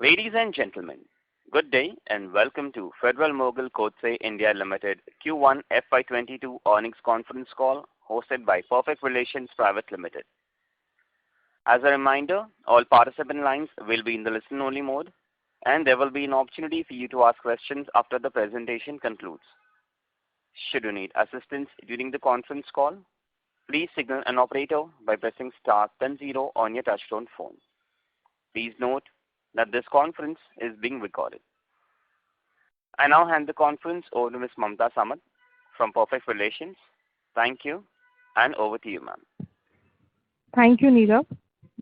Ladies and gentlemen, good day and welcome to Federal Mogul Kotse India Limited Q1 FY22 earnings conference call hosted by Perfect Relations Private Limited. As a reminder, all participant lines will be in the listen-only mode, and there will be an opportunity for you to ask questions after the presentation concludes. Should you need assistance during the conference call, please signal an operator by pressing star then 0 on your touchtone phone. Please note that this conference is being recorded. I now hand the conference over to Ms. Mamta Samat from Perfect Relations. Thank you, and over to you, ma'am. Thank you, Neerav.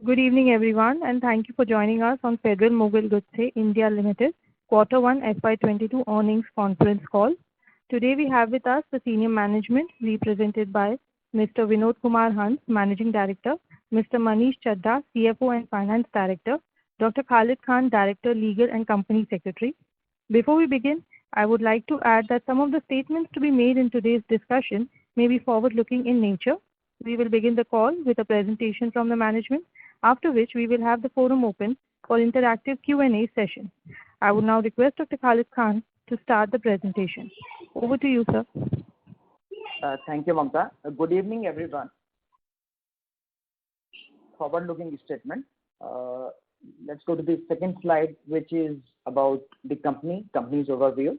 Good evening, everyone, and thank you for joining us on Federal Mogul Kotse India Limited Q1 FY22 earnings conference call. Today we have with us the senior management represented by Mr. Vinod Kumar Hans, Managing Director, Mr. Manish Chadda, CFO and Finance Director, Dr. Khalid Khan, Director, Legal and Company Secretary. Before we begin, I would like to add that some of the statements to be made in today's discussion may be forward-looking in nature. We will begin the call with a presentation from the management, after which we will have the forum open for interactive Q&A session. I would now request Dr. Khalid Khan to start the presentation. Over to you, sir. Thank you, Mamta. Good evening, everyone. Forward-looking statement. Let's go to the second slide, which is about the company's overview.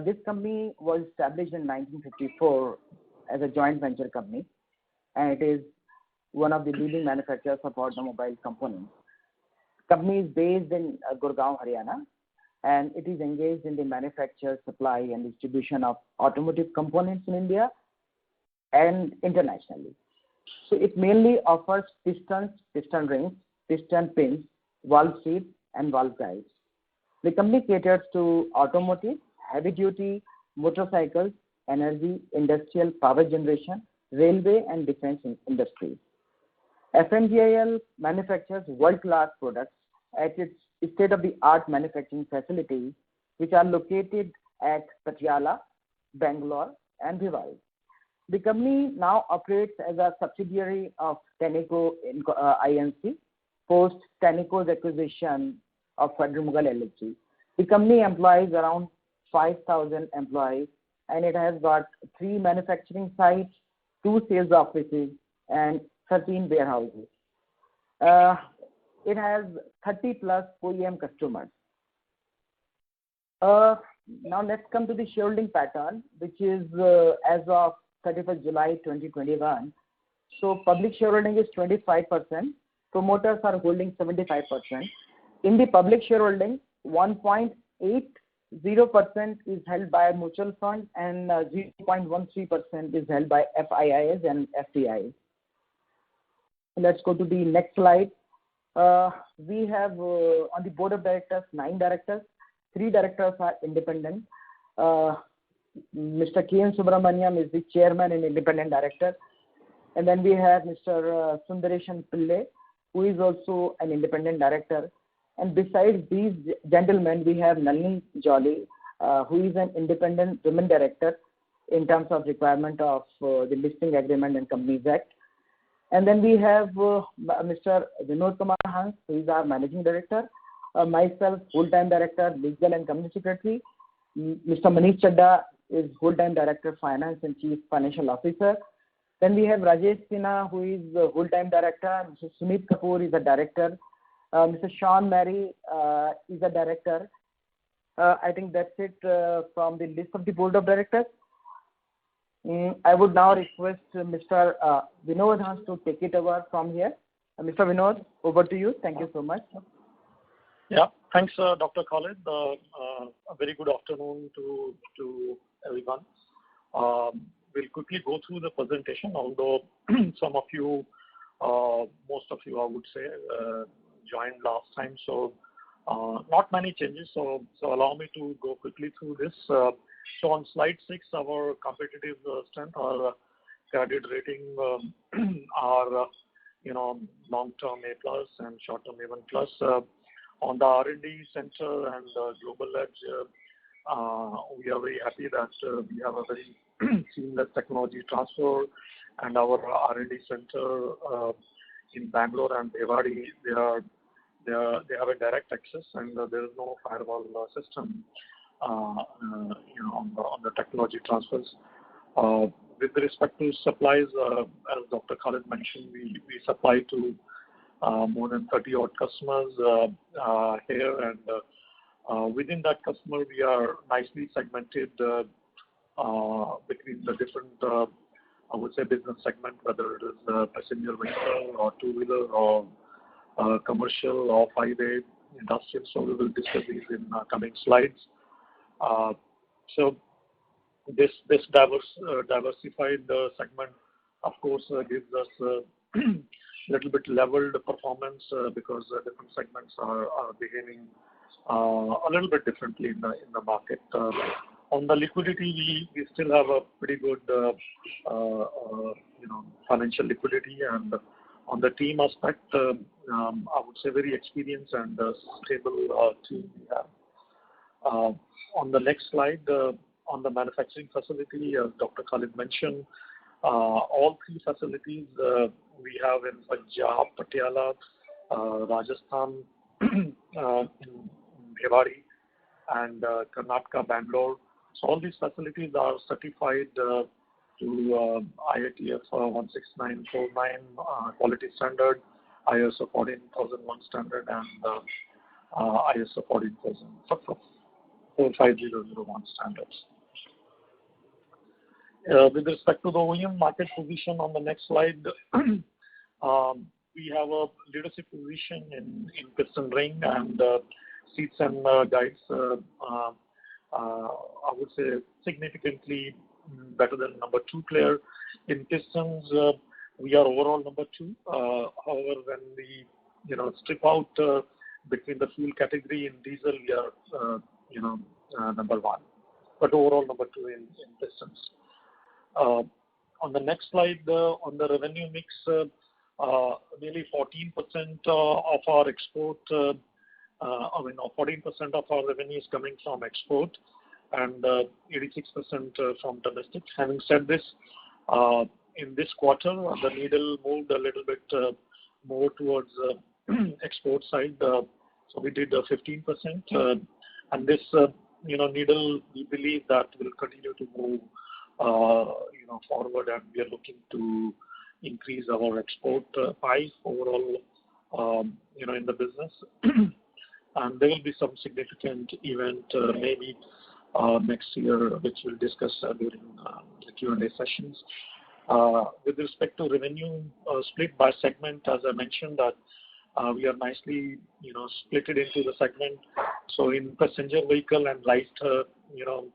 This company was established in 1954 as a joint venture company, and it is one of the leading manufacturers of automobile components. The company is based in Gurgaon, Haryana, and it is engaged in the manufacture, supply, and distribution of automotive components in India and internationally. So it mainly offers pistons, piston rings, piston pins, valve seats, and valve guides. The company caters to automotive, heavy-duty, motorcycles, energy, industrial, power generation, railway, and defense industries. FMGIL manufactures world-class products at its state-of-the-art manufacturing facilities, which are located at Patiala, Bangalore, and Bhiwadi. The company now operates as a subsidiary of Tenneco Inc. post Tenneco's acquisition of Federal Mogul LLC. The company employs around 5,000 employees, and it has got 3 manufacturing sites, 2 sales offices, and 13 warehouses. It has 30 plus OEM customers. Now let's come to the shareholding pattern, which is as of 31st July 2021. So public shareholding is 25%. Promoters are holding 75%. In the public shareholding, 1.80% is held by a mutual fund and 0.13% is held by FIIs and FTIs. Let's go to the next slide. We have on the board of directors 9 directors. 3 directors are independent. Mr. K.N. Subramaniam is the chairman and independent director. And then we have Mr. Sundareshan Pillai, who is also an independent director. And besides these gentlemen, we have Nalini Jolly, who is an independent women director in terms of requirement of the listing agreement and Companies Act. And then we have Mr. Vinod Kumar Hans, who is our managing director. Myself, full-time director, legal and company secretary. Mr. Manish Chadda is full-time director, finance and chief financial officer. Then we have Rajesh Sinha, who is full-time director. Mr. Sumit Kapoor is a director. Mr. Sean Mary is a director. I think that's it from the list of the board of directors. I would now request Mr. Vinod Hans to take it over from here. Mr. Vinod, over to you. Thank you so much. Yeah, thanks, Dr. Khalid. A very good afternoon to everyone. We'll quickly go through the presentation, although some of you, most of you, I would say, joined last time, so not many changes. So allow me to go quickly through this. So on slide 6, our competitive strength, our credit rating are long-term A plus and short-term A1 plus. On the R&D center and global edge, we are very happy that we have a very seamless technology transfer, and our R&D center in Bangalore and Bhiwadi, they are they have a direct access, and there is no firewall system on the technology transfers. With respect to supplies, as Dr. Khalid mentioned, we supply to more than 30 odd customers here, and within that customer, we are nicely segmented between the different, I would say, business segment, whether it is passenger vehicle or two-wheeler or commercial or highway, industrial. So we will discuss these in coming slides. So this diversified segment, of course, gives us a little bit leveled performance because different segments are behaving a little bit differently in the market. On the liquidity, we still have a pretty good financial liquidity, and on the team aspect, I would say very experienced and stable team we have. On the next slide, on the manufacturing facility, as Dr. Khalid mentioned, all three facilities we have in Punjab, Patiala, Rajasthan, in Bhiwadi, and Karnataka, Bangalore. So all these facilities are certified to IATF 16949 quality standard, ISO 14001 standard, and ISO 45001 standards. With respect to the OEM market position on the next slide, we have a leadership position in piston ring and seats and guides. I would say significantly better than number 2 player. In pistons, we are overall number 2. However, when we strip out between the fuel category in diesel, we are number 1. But overall number 2 in pistons. On the next slide, on the revenue mix, nearly 14% of our export, 14% of our revenue is coming from export and 86% from domestic. Having said this, in this quarter, the needle moved a little bit more towards export side. So we did 15%, and this needle, we believe that will continue to move forward, and we are looking to increase our export pie overall, in the business. And there will be some significant event maybe next year, which we'll discuss during the Q&A sessions. With respect to revenue split by segment, as I mentioned, that we are nicely split it into the segment. So in passenger vehicle and light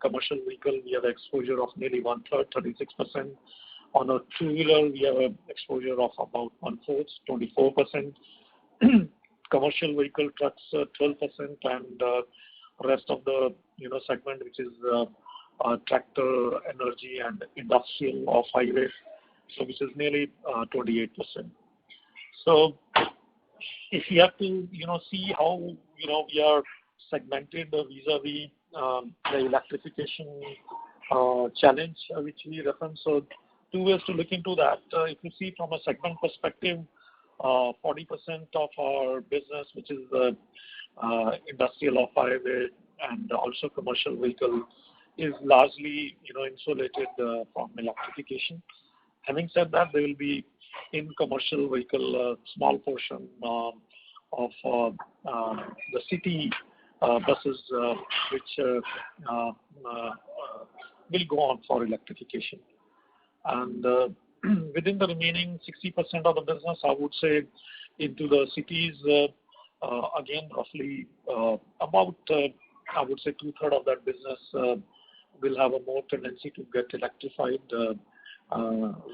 commercial vehicle, we have exposure of nearly 1/3, 36%. On a two-wheeler, we have an exposure of about 1/4, 24%. Commercial vehicle trucks, 12%, and rest of the segment, which is tractor, energy, and industrial or highway, so which is nearly 28%. So if you have to see how we are segmented vis-a-vis the electrification challenge which we reference, so 2 ways to look into that. If you see from a segment perspective, 40% of our business, which is industrial or highway and also commercial vehicle, is largely insulated from electrification. Having said that, there will be in commercial vehicle a small portion of the city buses which will go on for electrification. And within the remaining 60% of the business, I would say into the cities, again, roughly about, I would say 2/3 of that business will have a more tendency to get electrified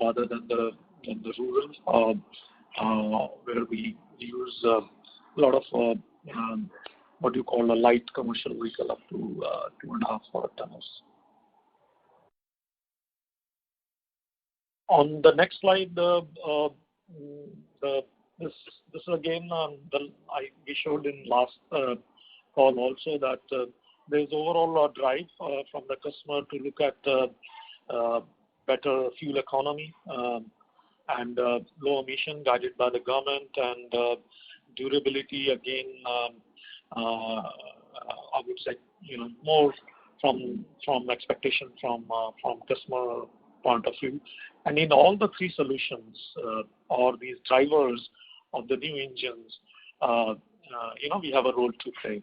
rather than the rural, where we use a lot of what you call a light commercial vehicle up to 2.5 tons. On the next slide, this again, we showed in last call also that there's overall a drive from the customer to look at better fuel economy and low emission guided by the government and durability again, I would say, more from expectation from customer point of view. And in all the three solutions or these drivers of the new engines, we have a role to play.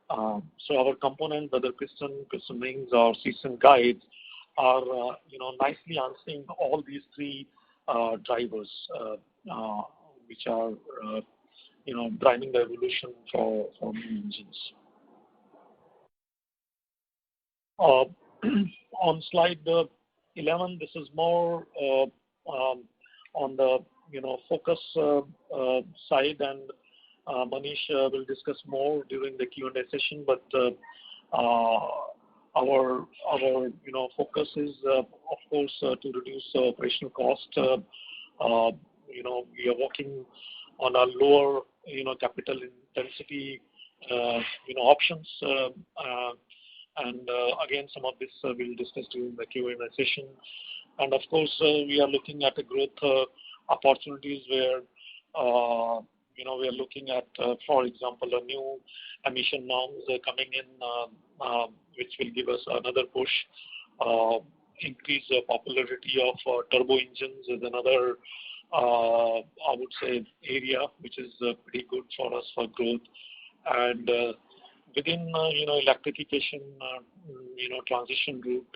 So our components, whether piston rings or seats and guides, are nicely answering all these three drivers, which are driving the evolution for new engines. On slide 11, this is more on the focus side, and Manish will discuss more during the Q&A session. But our focus is of course to reduce operational cost. We are working on a lower capital intensity options. And again, some of this we'll discuss during the Q&A session. And of course, we are looking at the growth opportunities where we are looking at, for example, a new emission norms coming in, which will give us another push. Increase the popularity of turbo engines is another, I would say, area which is pretty good for us for growth. And within electrification transition route,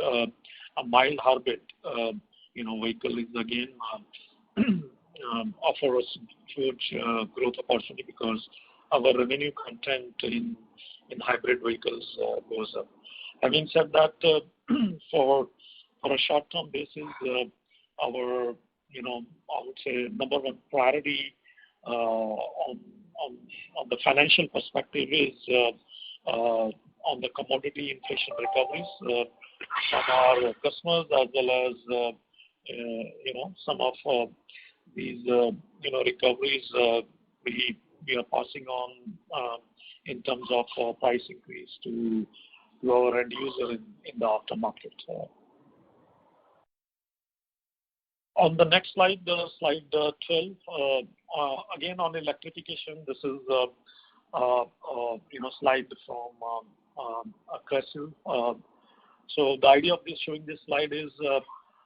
a mild hybrid vehicle is again offer us huge growth opportunity because our revenue content in hybrid vehicles goes up. Having said that, for a short-term basis, our I would say number one priority on the financial perspective is on the commodity inflation recoveries from our customers, as well as some of these recoveries we are passing on in terms of price increase to our end user in the aftermarket. On the next slide, slide 12, again on electrification, this is slide from CRESIL. So the idea of showing this slide is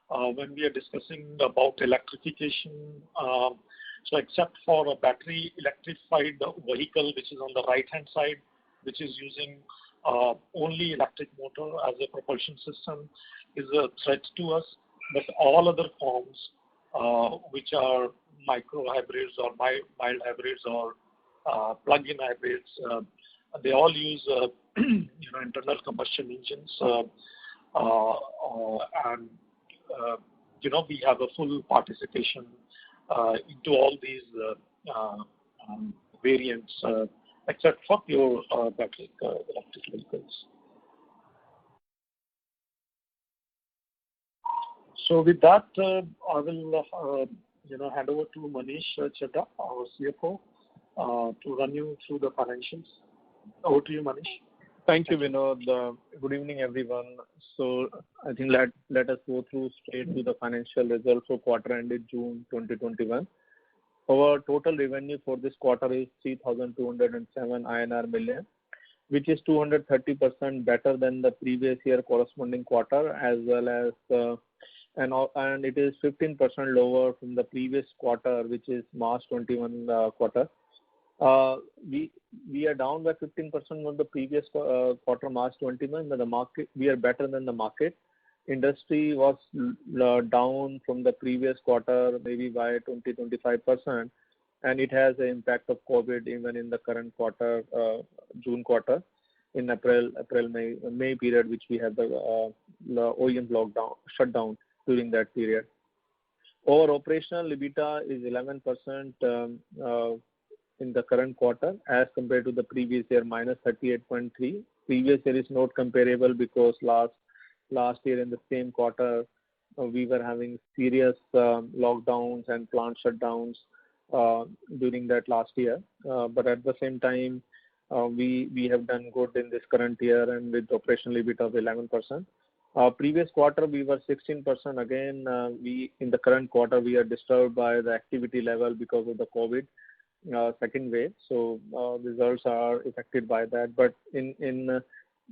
when we are discussing about electrification, so except for a battery electrified vehicle, which is on the right-hand side, which is using only electric motor as a propulsion system, is a threat to us. But all other forms, which are micro hybrids or mild hybrids or plug-in hybrids, they all use internal combustion engines, and we have a full participation into all these variants, except for pure battery electric vehicles. So with that, I will hand over to Manish Chadha, our CFO, to run you through the financials. Over to you, Manish. Thank you, Vinod. Good evening, everyone. So I think let us go through straight to the financial results for quarter ended June 2021. Our total revenue for this quarter is 3,207 INR million, which is 230% better than the previous year corresponding quarter, as well as and it is 15% lower from the previous quarter, which is March 21 quarter. We are down by 15% on the previous quarter, March 21, but the market, we are better than the market. Industry was down from the previous quarter, maybe by 20-25%, and it has an impact of COVID even in the current quarter, June quarter, in April, May period, which we had the OEM shutdown during that period. Our operational EBITDA is 11% in the current quarter as compared to the previous year, minus 38.3. Previous year is not comparable because last year in the same quarter we were having serious lockdowns and plant shutdowns during that last year. But at the same time, we have done good in this current year and with operational EBITDA of 11%. Previous quarter we were 16%. Again, in the current quarter we are disturbed by the activity level because of the COVID. second wave. So results are affected by that. But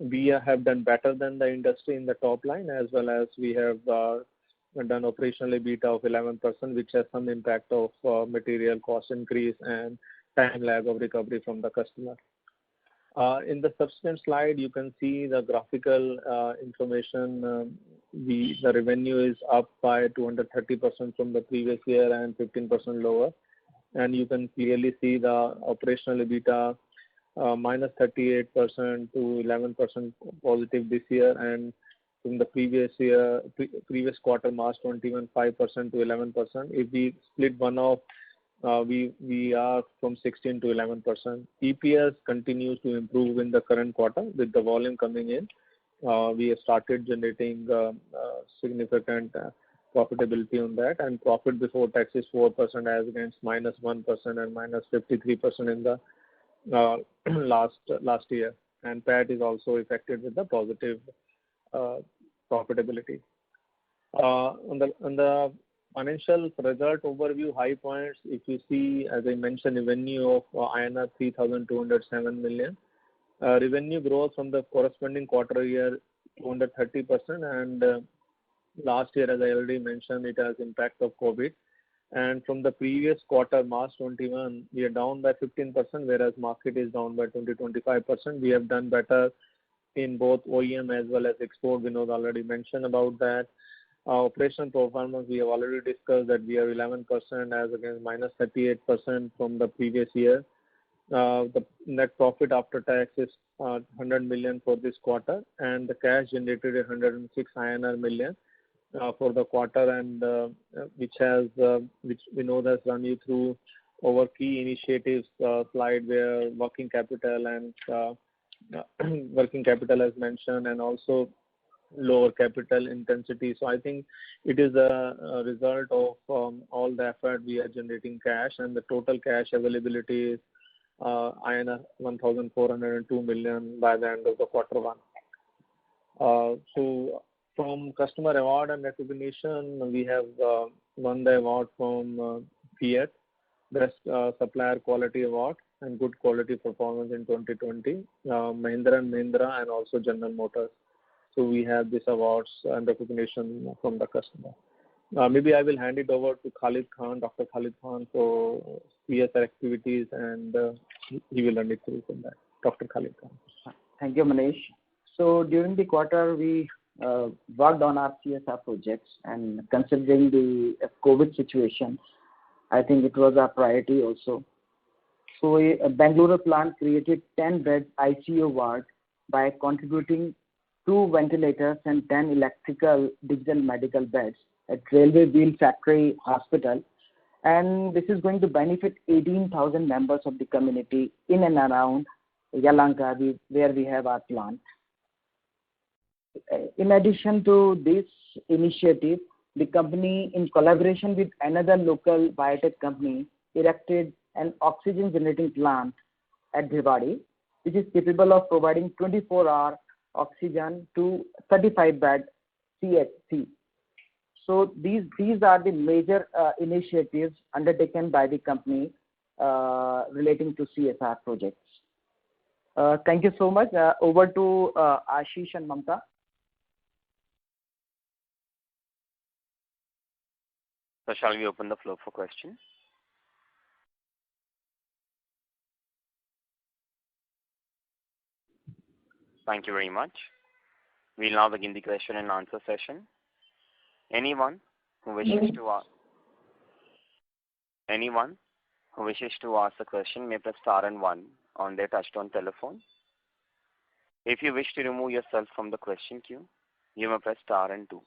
we have done better than the industry in the top line, as well as we have done operational EBITDA of 11%, which has some impact of material cost increase and time lag of recovery from the customer. In the subsequent slide, you can see the graphical information. The revenue is up by 230% from the previous year and 15% lower. And you can clearly see the operational EBITDA minus 38% to 11% positive this year, and from the previous quarter, March 21, 5% to 11%. If we split one off, we are from 16 to 11%. EPS continues to improve in the current quarter with the volume coming in. We have started generating significant profitability on that, and profit before tax is 4% as against minus 1% and minus 53% in the last year. And PAT is also affected with the positive profitability. On the financial result overview, high points, if you see, as I mentioned, revenue of INR 3,207 million. Revenue growth from the corresponding quarter year 230%, and last year, as I already mentioned, it has impact of COVID. And from the previous quarter, March 21, we are down by 15%, whereas market is down by 20-25%. We have done better in both OEM as well as export. Vinod already mentioned about that. Operational performance, we have already discussed that we are 11% as against minus 38% from the previous year. The net profit after tax is 100 million for this quarter, and the cash generated is 106 million for the quarter, and which Vinod has run you through our key initiatives slide, where working capital as mentioned, and also lower capital intensity. So I think it is a result of all the effort we are generating cash, and the total cash availability is 1,402 million by the end of the quarter one. So from customer award and recognition, we have won the award from Fiat, Best Supplier Quality Award and Good Quality Performance in 2020, Mahindra & Mahindra, and also General Motors. So we have these awards and recognition from the customer. Maybe I will hand it over to Khalid Khan, Dr. Khalid Khan, for CSR activities, and he will run it through from that. Dr. Khalid Khan. Thank you, Manish. So during the quarter, we worked on our CSR projects, and considering the COVID situation, I think it was our priority also. So a Bangalore plant created 10-bed ICU ward by contributing 2 ventilators and 10 electrical digital medical beds at Railway Wheel Factory Hospital. And this is going to benefit 18,000 members of the community in and around Yelahanka, where we have our plant. In addition to this initiative, the company, in collaboration with another local biotech company, erected an oxygen generating plant at Bhiwadi, which is capable of providing 24-hour oxygen to 35-bed CHC. So these are the major initiatives undertaken by the company relating to CSR projects. Thank you so much. Over to Ashish and Mamta. So shall we open the floor for questions? Thank you very much. We'll now begin the question and answer session. Anyone who wishes to ask a question may press star and 1 on their touchtone telephone. If you wish to remove yourself from the question queue, you may press star and 2.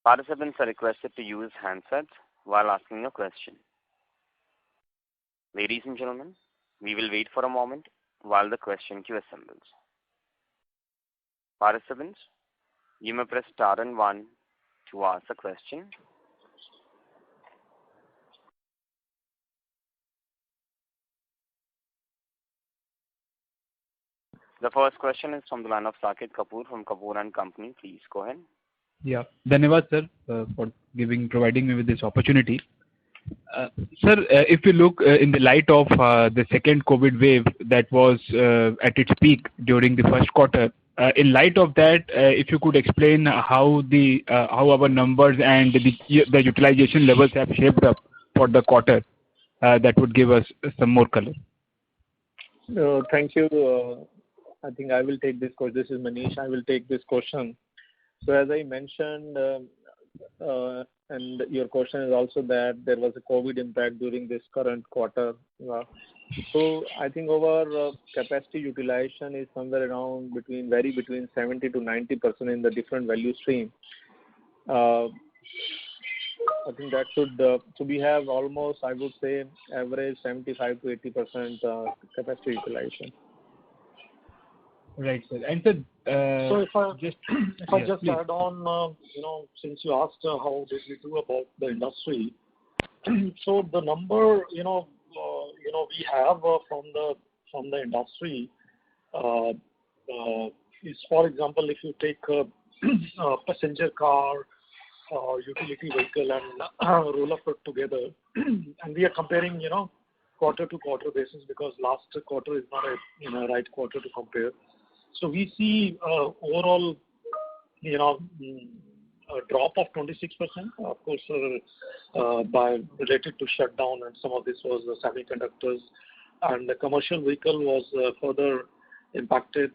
Participants are requested to use handsets while asking a question. Ladies and gentlemen, we will wait for a moment while the question queue assembles. Participants, you may press star and 1 to ask a question. The first question is from the line of Saket Kapoor from Kapoor and Company. Please go ahead. Yeah, Dhanyavad sir for providing me with this opportunity. Sir, if you look in the light of the second COVID wave that was at its peak during the first quarter, in light of that, if you could explain how our numbers and the utilization levels have shaped up for the quarter, that would give us some more color. Thank you. I think I will take this question. This is Manish. I will take this question. So as I mentioned, and your question is also that there was a COVID impact during this current quarter. So I think our capacity utilization is somewhere around between 70 to 90% in the different value stream. I think that should, so we have almost, I would say, average 75 to 80% capacity utilization. Right, sir. And so if I just add on, since you asked how did we do about the industry, so the number, we have from the industry is, for example, if you take a passenger car or utility vehicle and roll up put together, and we are comparing, quarter to quarter basis because last quarter is not a right quarter to compare. So we see overall, a drop of 26%, of course, related to shutdown, and some of this was the semiconductors, and the commercial vehicle was further impacted,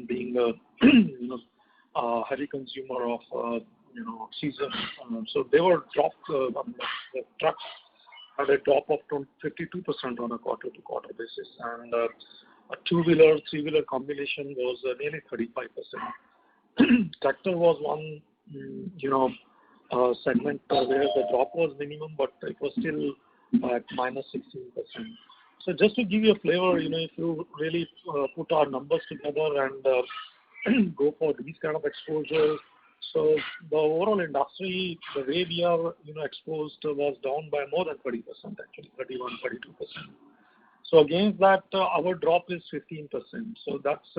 being a heavy consumer of oxygen. So they were dropped. The trucks had a drop of 52% on a quarter-to-quarter basis, and a two-wheeler, three-wheeler combination was nearly 35%. Tractor was one, segment where the drop was minimum, but it was still at minus 16%. So just to give you a flavor, if you really put our numbers together and go for these kind of exposures, so the overall industry, the way we are, exposed was down by more than 30%, actually, 31, 32%. So against that, our drop is 15%. So that's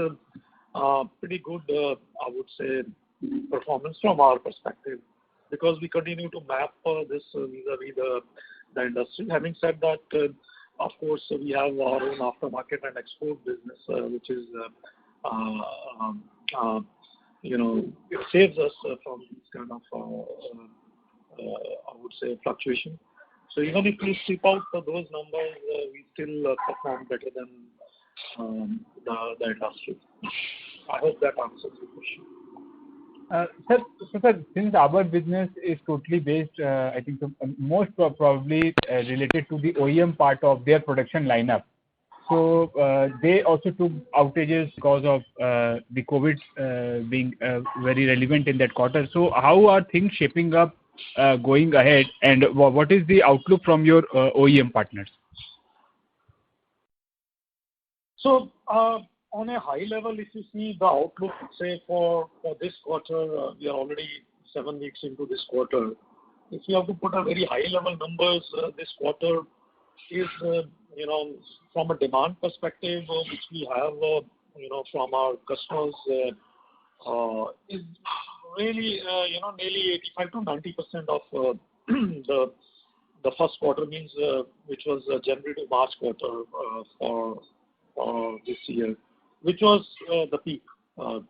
a pretty good, I would say, performance from our perspective, because we continue to map this vis-a-vis the industry. Having said that, of course, we have our own aftermarket and export business, which is, it saves us from this kind of, I would say, fluctuation. So even if we strip out those numbers, we still perform better than the industry. I hope that answers your question. Sir, since our business is totally based, I think most probably related to the OEM part of their production lineup. So they also took outages because of the COVID being very relevant in that quarter. So how are things shaping up going ahead, and what is the outlook from your OEM partners? So on a high level, if you see the outlook, say for this quarter, we are already 7 weeks into this quarter. If you have to put a very high level numbers, this quarter is, from a demand perspective, which we have, from our customers, is really, nearly 85 to 90% of the first quarter, means which was January to March quarter for this year, which was the peak. So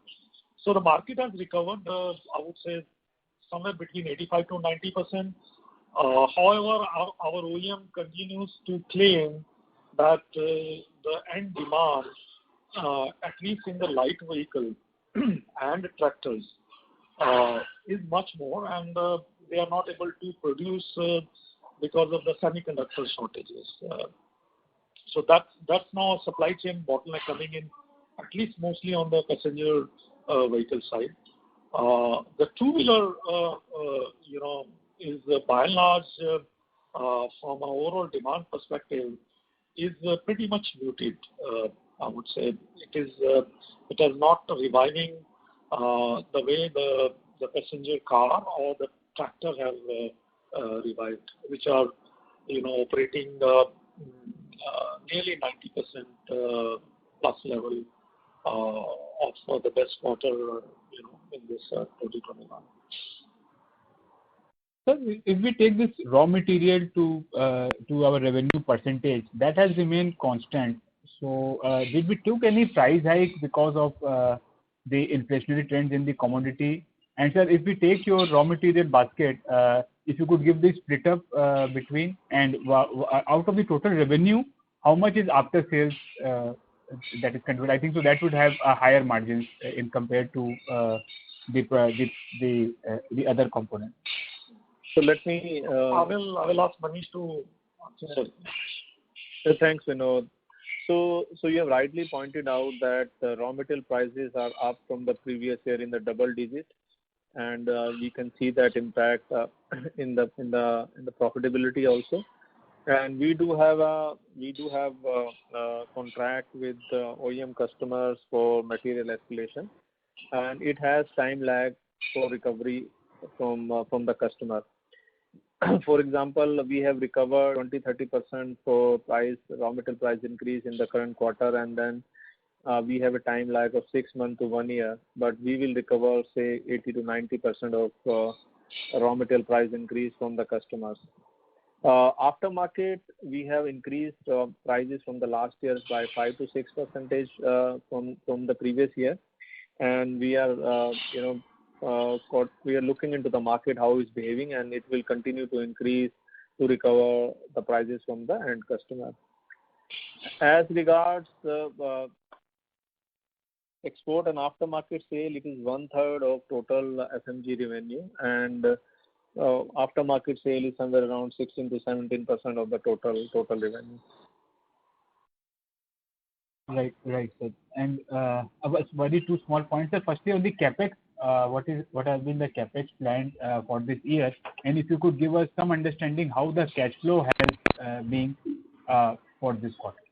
the market has recovered, I would say, somewhere between 85 to 90%. However, our OEM continues to claim that the end demand, at least in the light vehicle and tractors, is much more, and they are not able to produce because of the semiconductor shortages. So that's now a supply chain bottleneck coming in, at least mostly on the passenger vehicle side. The two-wheeler, is by and large, from an overall demand perspective, is pretty much muted. I would say it is not reviving the way the passenger car or the tractor have revived, which are operating nearly 90% plus level of the best quarter in this 2021. So if we take this raw material to our revenue percentage, that has remained constant. So did we took any price hike because of the inflationary trends in the commodity? And sir, if we take your raw material basket, if you could give the split up between and out of the total revenue, how much is after sales that is controlled? I think so that would have a higher margins in compared to the other components. So let me. I will ask Manish to answer. Thanks, Vinod. So you have rightly pointed out that raw material prices are up from the previous year in the double digit, and we can see that impact in the profitability also. And we do have a contract with OEM customers for material escalation, and it has time lag for recovery from the customer. For example, we have recovered 20-30% for raw material price increase in the current quarter, and then we have a time lag of 6 months to 1 year. But we will recover, say, 80-90% of raw material price increase from the customers. Aftermarket, we have increased prices from the last year by 5 to 6% from the previous year, and we are we are looking into the market how it's behaving, and it will continue to increase to recover the prices from the end customer. As regards the export and aftermarket sale, it is 1/3 of total FMG revenue, and aftermarket sale is somewhere around 16 to 17% of the total revenue. Right, sir. And very two small points, sir. Firstly, on the capex, what has been the capex plan for this year, and if you could give us some understanding how the cash flow has been for this quarter,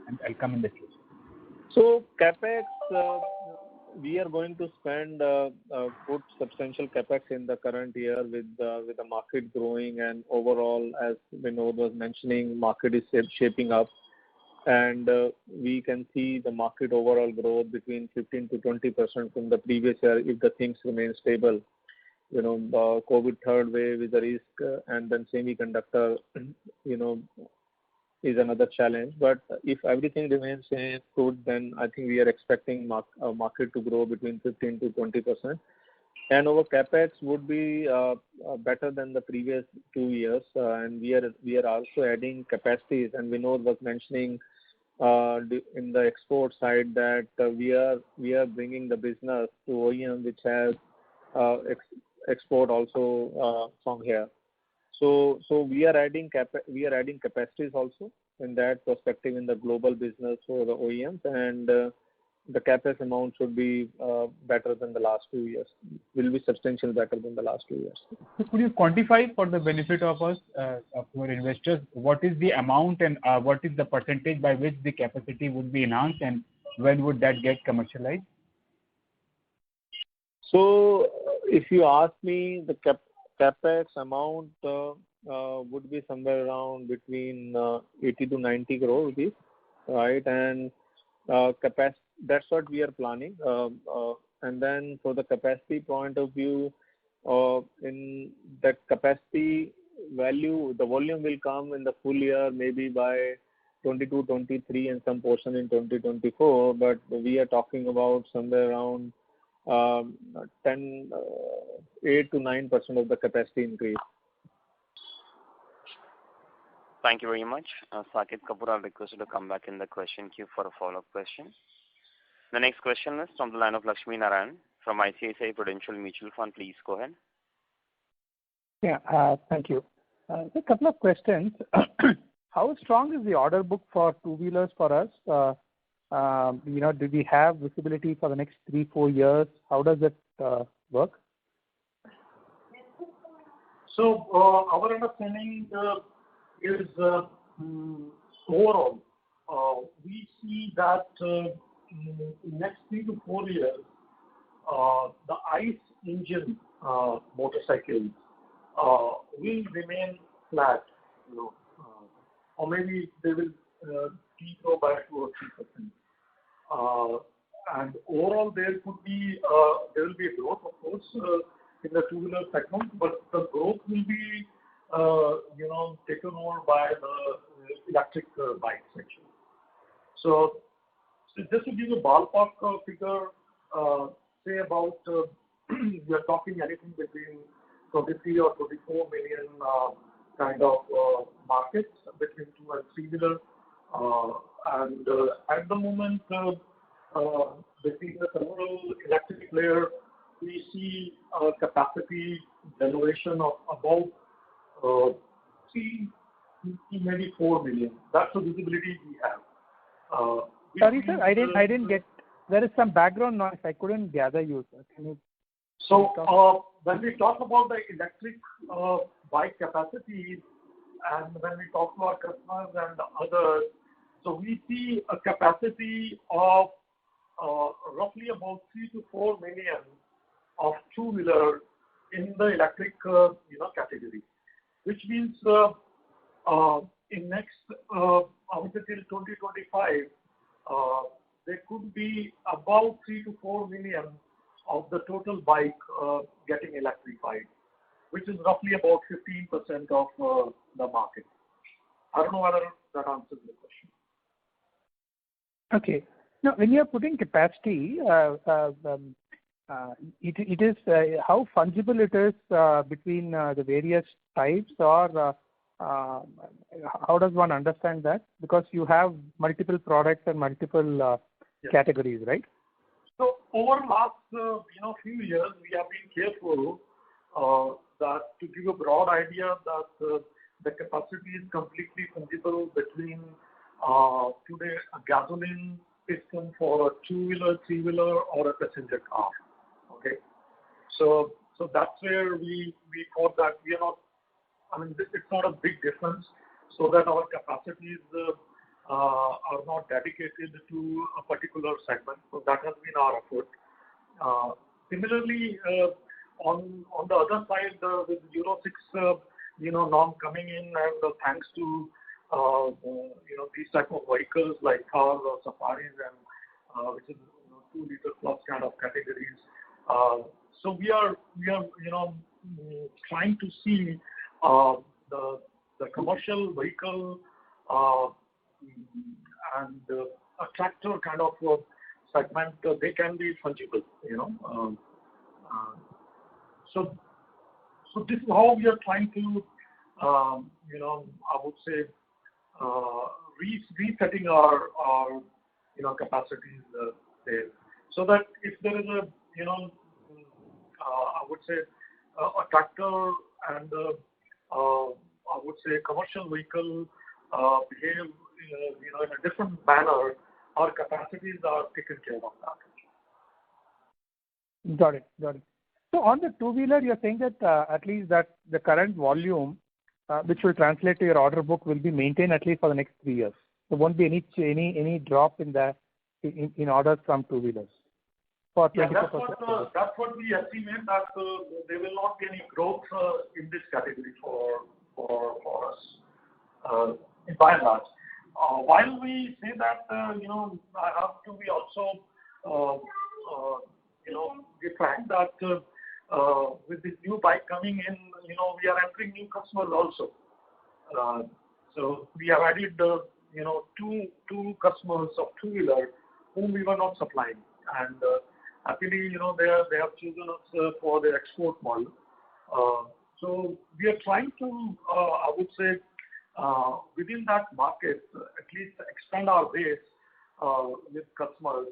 and I'll come in the queue. So capex, we are going to spend put substantial capex in the current year with the market growing, and overall, as Vinod was mentioning, market is shaping up, and we can see the market overall growth between 15 to 20% from the previous year if the things remain stable. COVID third wave is a risk, and then semiconductor, is another challenge. But if everything remains good, then I think we are expecting market to grow between 15 to 20%. And our capex would be better than the previous 2 years, and we are also adding capacities. And Vinod was mentioning in the export side that we are bringing the business to OEM, which has export also from here. So we are adding capacities also in that perspective in the global business for the OEMs, and the CapEx amount should be better than the last 2 years. Will be substantially better than the last 2 years. So could you quantify for the benefit of us, of our investors, what is the amount and what is the percentage by which the capacity would be enhanced, and when would that get commercialized? So if you ask me, the capex amount would be somewhere around between 80 to 90 crore rupees, right? And that's what we are planning. And then for the capacity point of view, in that capacity value, the volume will come in the full year, maybe by 22, 23, and some portion in 2024. But we are talking about somewhere around 8 to 9% of the capacity increase. Thank you very much. Saket Kapoor, I'll request you to come back in the question queue for a follow-up question. The next question is from the line of Lakshmi Narayan from ICICI Prudential Mutual Fund. Please go ahead. Yeah, thank you. A couple of questions. How strong is the order book for two-wheelers for us? Do we have visibility for the next 3-4 years? How does it work? So our understanding is overall, we see that in next 3 to 4 years, the ICE engine motorcycles will remain flat, or maybe they will grow by 2 or 3%. And overall, there will be a growth, of course. in the two-wheeler segment, but the growth will be, taken over by the electric bikes actually. So just to give a ballpark figure, say about we are talking anything between 23 or 24 million kind of markets between two and three-wheeler. And at the moment, between the several electric players, we see a capacity generation of about 3 to maybe 4 million. That's the visibility we have. Sorry, sir, I didn't get. There is some background noise. I couldn't gather you, sir. Can you? So when we talk about the electric bike capacity, and when we talk to our customers and others, so we see a capacity of roughly about 3 to 4 million of two-wheeler in the electric category, which means in next I would say till 2025 there could be about 3 to 4 million of the total bike getting electrified, which is roughly about 15% of the market. I don't know whether that answers the question. Okay. Now, when you are putting capacity, it is how fungible it is between the various types, or how does one understand that? Because you have multiple products and multiple categories, right? So over last few years, we have been careful that to give a broad idea that the capacity is completely fungible between today a gasoline piston for a two-wheeler, three-wheeler, or a passenger car. Okay, so that's where we thought that we are not. I mean, it's not a big difference, so that our capacities are not dedicated to a particular segment. So that has been our effort. Similarly, on the other side, with Euro 6, norm coming in, and thanks to these type of vehicles like cars or safaris, and which is 2 liter plus kind of categories. So we are trying to see the commercial vehicle and a tractor kind of segment. They can be fungible, So this is how we are trying to, I would say, resetting our capacities there, so that if there is a, I would say, a tractor and I would say commercial vehicle behave, in a different manner, our capacities are taken care of that. Got it. So on the two-wheeler, you're saying that at least that the current volume, which will translate to your order book, will be maintained at least for the next 3 years. There won't be any drop in orders from two-wheelers for 24%. That's what we estimate, that there will not be any growth in this category for us, by and large. While we say that, I have to be also, be frank that with this new bike coming in, we are entering new customers also. So we have added, two customers of two-wheeler whom we were not supplying, and happily, they have chosen us for their export model. So we are trying to, I would say, within that market, at least expand our base with customers,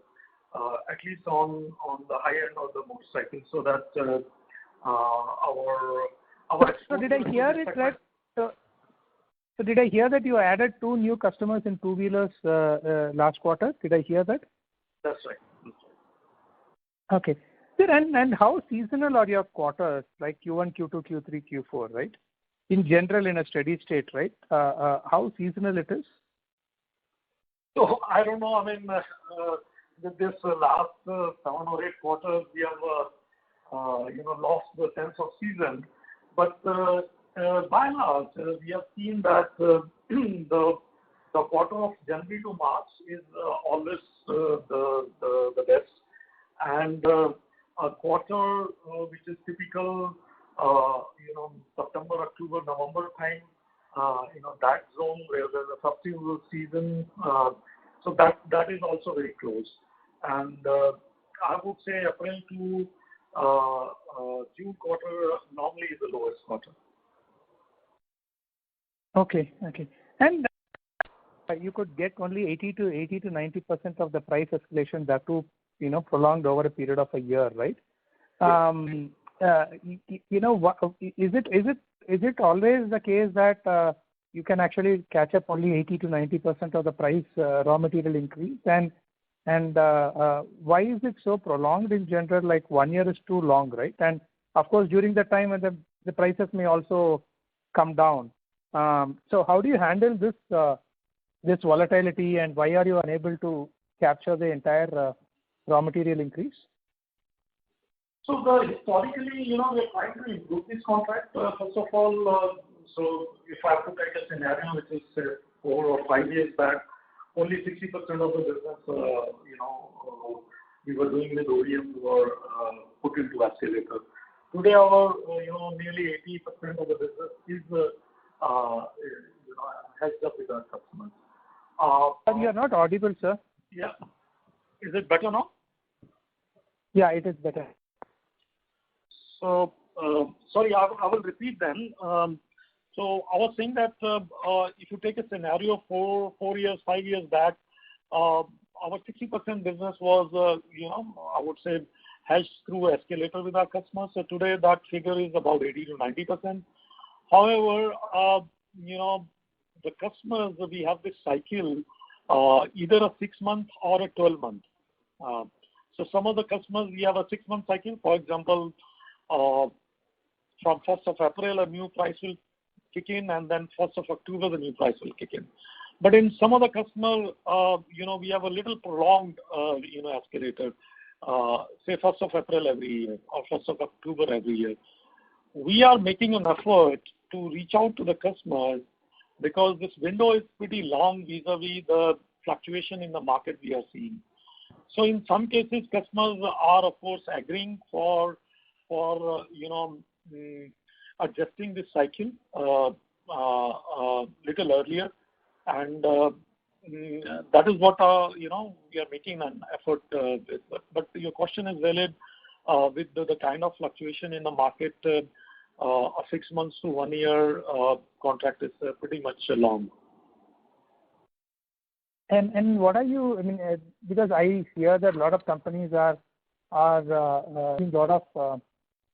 at least on the high end of the motorcycle, so that our. So did I hear it right? So did I hear that you added 2 new customers in two-wheelers last quarter? Did I hear that? That's right. Okay. Sir, and how seasonal are your quarters, like Q1, Q2, Q3, Q4, right? In general, in a steady state, right? How seasonal it is? So I don't know. I mean, with this last 7 or 8 quarters, we have lost the sense of season. But by and large, we have seen that the quarter of January to March is always the best, and a quarter which which is typical, September, October, November time, that zone where there's a festival season. So that is also very close. And I would say April to June quarter normally is the lowest quarter. Okay. And you could get only 80 to 90% of the price escalation, that too, prolonged over a period of a year, right? Is it always the case that you can actually catch up only 80 to 90% of the price raw material increase? And why is it so prolonged in general? Like 1 year is too long, right? And of course, during that time, the prices may also come down. So how do you handle this volatility, and why are you unable to capture the entire raw material increase? So historically, we are trying to improve this contract. First of all, so if I have to take a scenario which is 4 or 5 years back, only 60% of the business, we were doing with OEM were put into escalator. Today, our nearly 80% of the business is hedged up with our customers. You are not audible, sir. Yeah. Is it better now? Yeah, it is better. So, sorry, I will repeat then. So I was saying that if you take a scenario 4 years, 5 years back, our 60% business was, I would say, hedged through escalator with our customers. So today that figure is about 80 to 90%. However, the customers, we have this cycle, either a 6-month or a 12-month. So some of the customers, we have a 6-month cycle. For example, from 1st of April, a new price will kick in, and then 1st of October, the new price will kick in. But in some of the customers, we have a little prolonged, escalator, say 1st of April every year or 1st of October every year. We are making an effort to reach out to the customers because this window is pretty long vis-a-vis the fluctuation in the market we are seeing. So in some cases, customers are, of course, agreeing for adjusting this cycle little earlier, and that is what we are making an effort with. But your question is valid. With the kind of fluctuation in the market, a 6 months to 1 year contract is pretty much long. And what are you? I mean, because I hear that a lot of companies are doing a lot of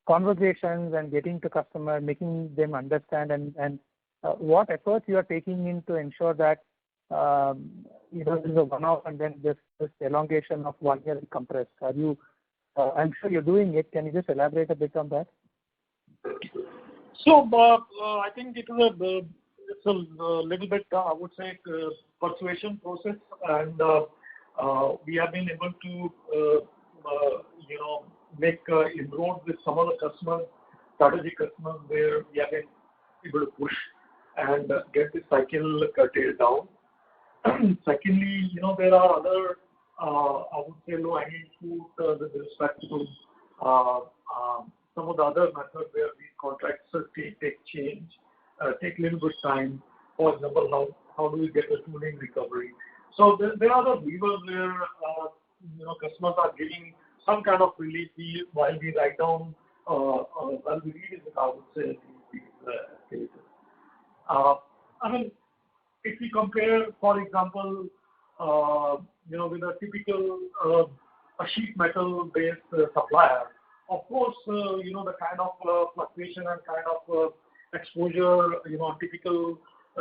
conversations and getting to customer, making them understand, and what efforts you are taking in to ensure that this is a one-off and then this elongation of 1 year is compressed. Are you? I'm sure you're doing it. Can you just elaborate a bit on that? So I think it's a little bit, I would say, persuasion process, and we have been able to make inroads with some of the customers, strategic customers, where we have been able to push and get the cycle curtailed down. Secondly, there are other, I would say, low-hanging fruit with respect to some of the other methods where these contracts take change, take a little bit time. For example, how do we get a tooling recovery? So there are other levers where customers are giving some kind of relief while we write down, while we revisit, I would say, these cases. I mean, if we compare, for example, with a typical a sheet metal-based supplier, of course, the kind of fluctuation and kind of exposure, typical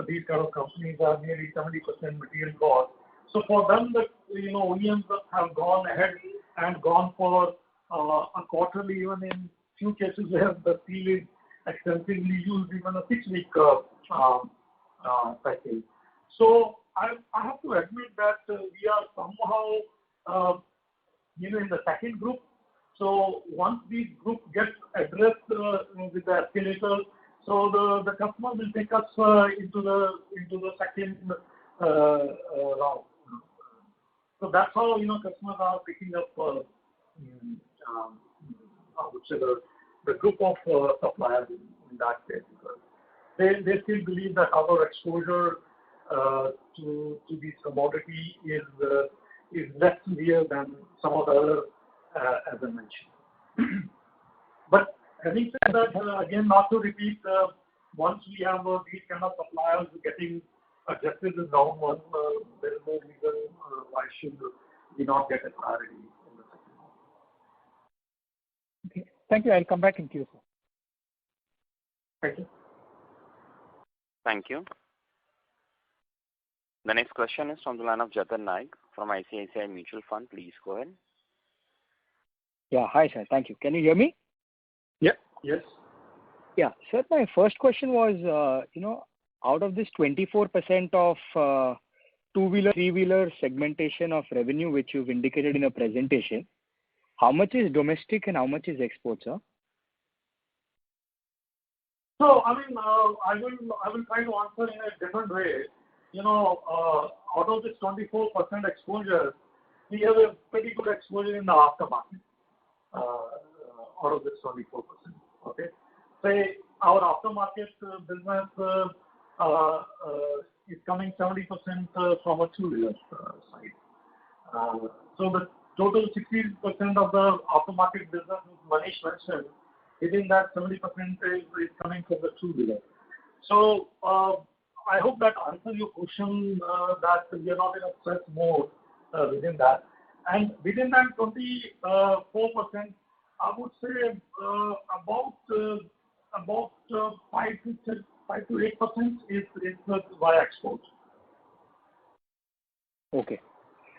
these kind of companies are nearly 70% material cost. So for them, the OEMs have gone ahead and gone for a quarterly, even in few cases where the steel is extensively used, even a 6-week cycle. So I have to admit that we are somehow in the second group. So once these group gets addressed with the escalator, so the customer will take us into the second round. So that's how customers are picking up. I would say the group of suppliers in that case. They still believe that our exposure to this commodity is less severe than some of the other, as I mentioned. But having said that, again, not to repeat, once we have these kind of suppliers getting adjusted to downward, there is no reason why should we not get a priority in the second half. Okay. Thank you. I'll come back in queue, sir. Thank you. Thank you. The next question is from the line of Jatan Naik from ICICI Mutual Fund. Please go ahead. Yeah. Hi, sir. Thank you. Can you hear me? Yeah. Yes. Yeah. Sir, my first question was, out of this 24% of two-wheeler, three-wheeler segmentation of revenue, which you've indicated in a presentation, how much is domestic and how much is export, sir? So, I mean, I will try to answer in a different way. Out of this 24% exposure, we have a pretty good exposure in the aftermarket. Out of this 24%, okay. Say our aftermarket business is coming 70% from a two-wheeler side. So the total 60% of the aftermarket business, Manish mentioned, within that 70% is coming from the two-wheeler. So I hope that answers your question, that we are not in a stress mode within that. And within that 24%, I would say about 5 to 8% is via export. Okay.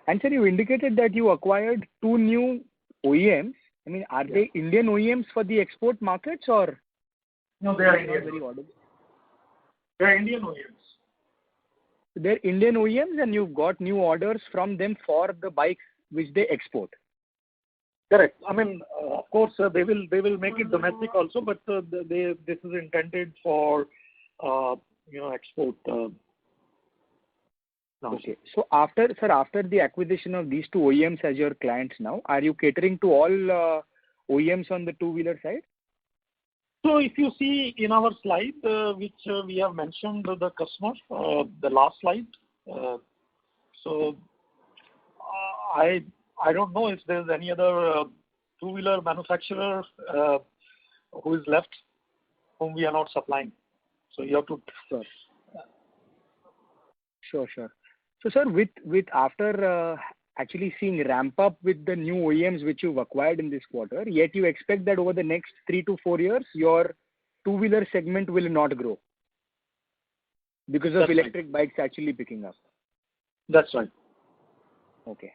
And sir, you indicated that you acquired 2 new OEMs. I mean, are they Indian OEMs for the export markets or? No, they are Indian. They are Indian OEMs. They're Indian OEMs and you've got new orders from them for the bikes which they export. Correct. I mean, of course, they will make it domestic also, but this is intended for export. Okay. So after the acquisition of these 2 OEMs as your clients now, are you catering to all OEMs on the two-wheeler side? So if you see in our slide, which we have mentioned the customer, the last slide. So I don't know if there's any other two-wheeler manufacturer who is left whom we are not supplying. So you have to. Sure. So sir, with after actually seeing ramp up with the new OEMs which you've acquired in this quarter, yet you expect that over the next 3 to 4 years, your two-wheeler segment will not grow because of electric bikes actually picking up. That's right. Okay.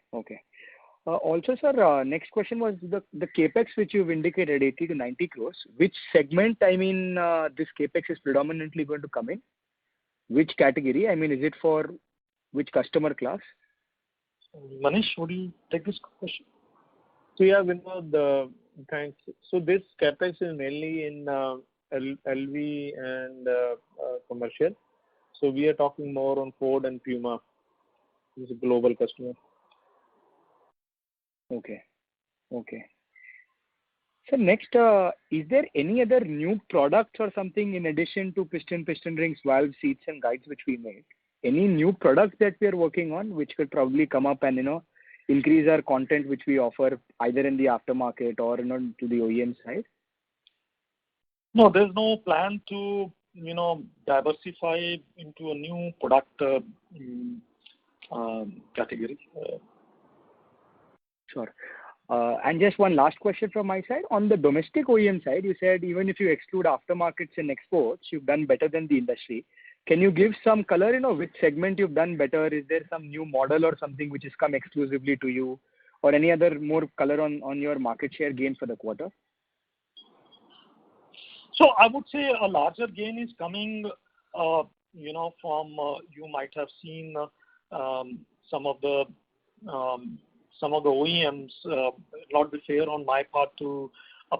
Also, sir, next question was the capex which you've indicated 80 to 90 crores. Which segment? I mean, this capex is predominantly going to come in. Which category? I mean, is it for which customer class? Manish, would you take this question? So yeah, Vinod, thanks. So this capex is mainly in LV and commercial. So we are talking more on Ford and Puma. This is a global customer. Okay. So next, is there any other new products or something in addition to piston rings, valves, seats and guides which we made? Any new products that we are working on which could probably come up and increase our content which we offer either in the aftermarket or to the OEM side? No, there's no plan to diversify into a new product category. Sure. And just one last question from my side. On the domestic OEM side, you said even if you exclude aftermarkets and exports, you've done better than the industry. Can you give some color, which segment you've done better? Is there some new model or something which has come exclusively to you? Or any other more color on your market share gain for the quarter? So I would say a larger gain is coming, from, you might have seen some of the OEMs, not be fair on my part to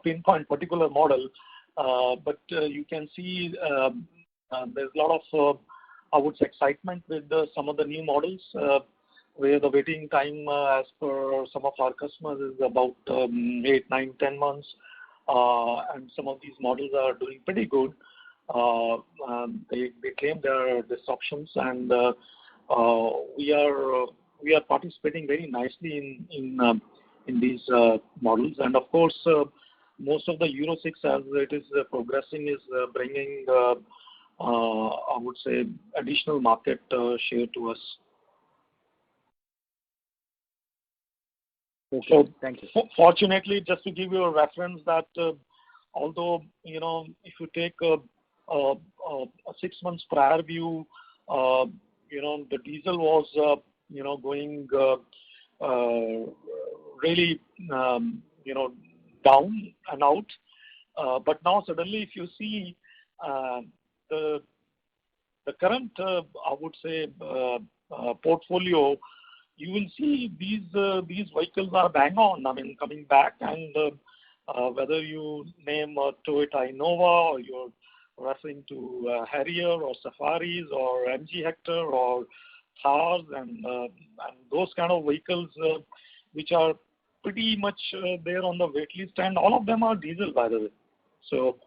pinpoint particular model, but you can see there's a lot of, I would say, excitement with some of the new models, where the waiting time as per some of our customers is about 8, 9, 10 months. and some of these models are doing pretty good. They claim their disruptions, and we are participating very nicely in these models. And of course, most of the Euro 6 as it is progressing is bringing, I would say, additional market share to us. Okay. So, thank you. Fortunately, just to give you a reference, that although if you take a 6 months prior view, the diesel was going really down and out, but now suddenly, if you see the current, I would say, portfolio, you will see these vehicles are bang on. I mean, coming back, and whether you name Toyota Innova, or you're referring to Harrier or Safaris or MG Hector or Thars and those kind of vehicles, which are pretty much there on the wait list, and all of them are diesel, by the way. So,